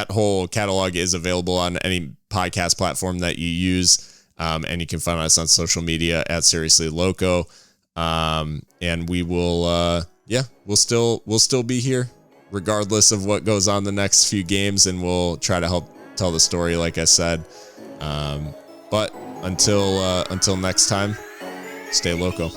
whole catalog is available on any podcast platform that you use. And you can find us on social media at Seriously Loco. And we will, we'll still be here regardless of what goes on the next few games. And we'll try to help tell the story, like I said. But until next time, stay loco.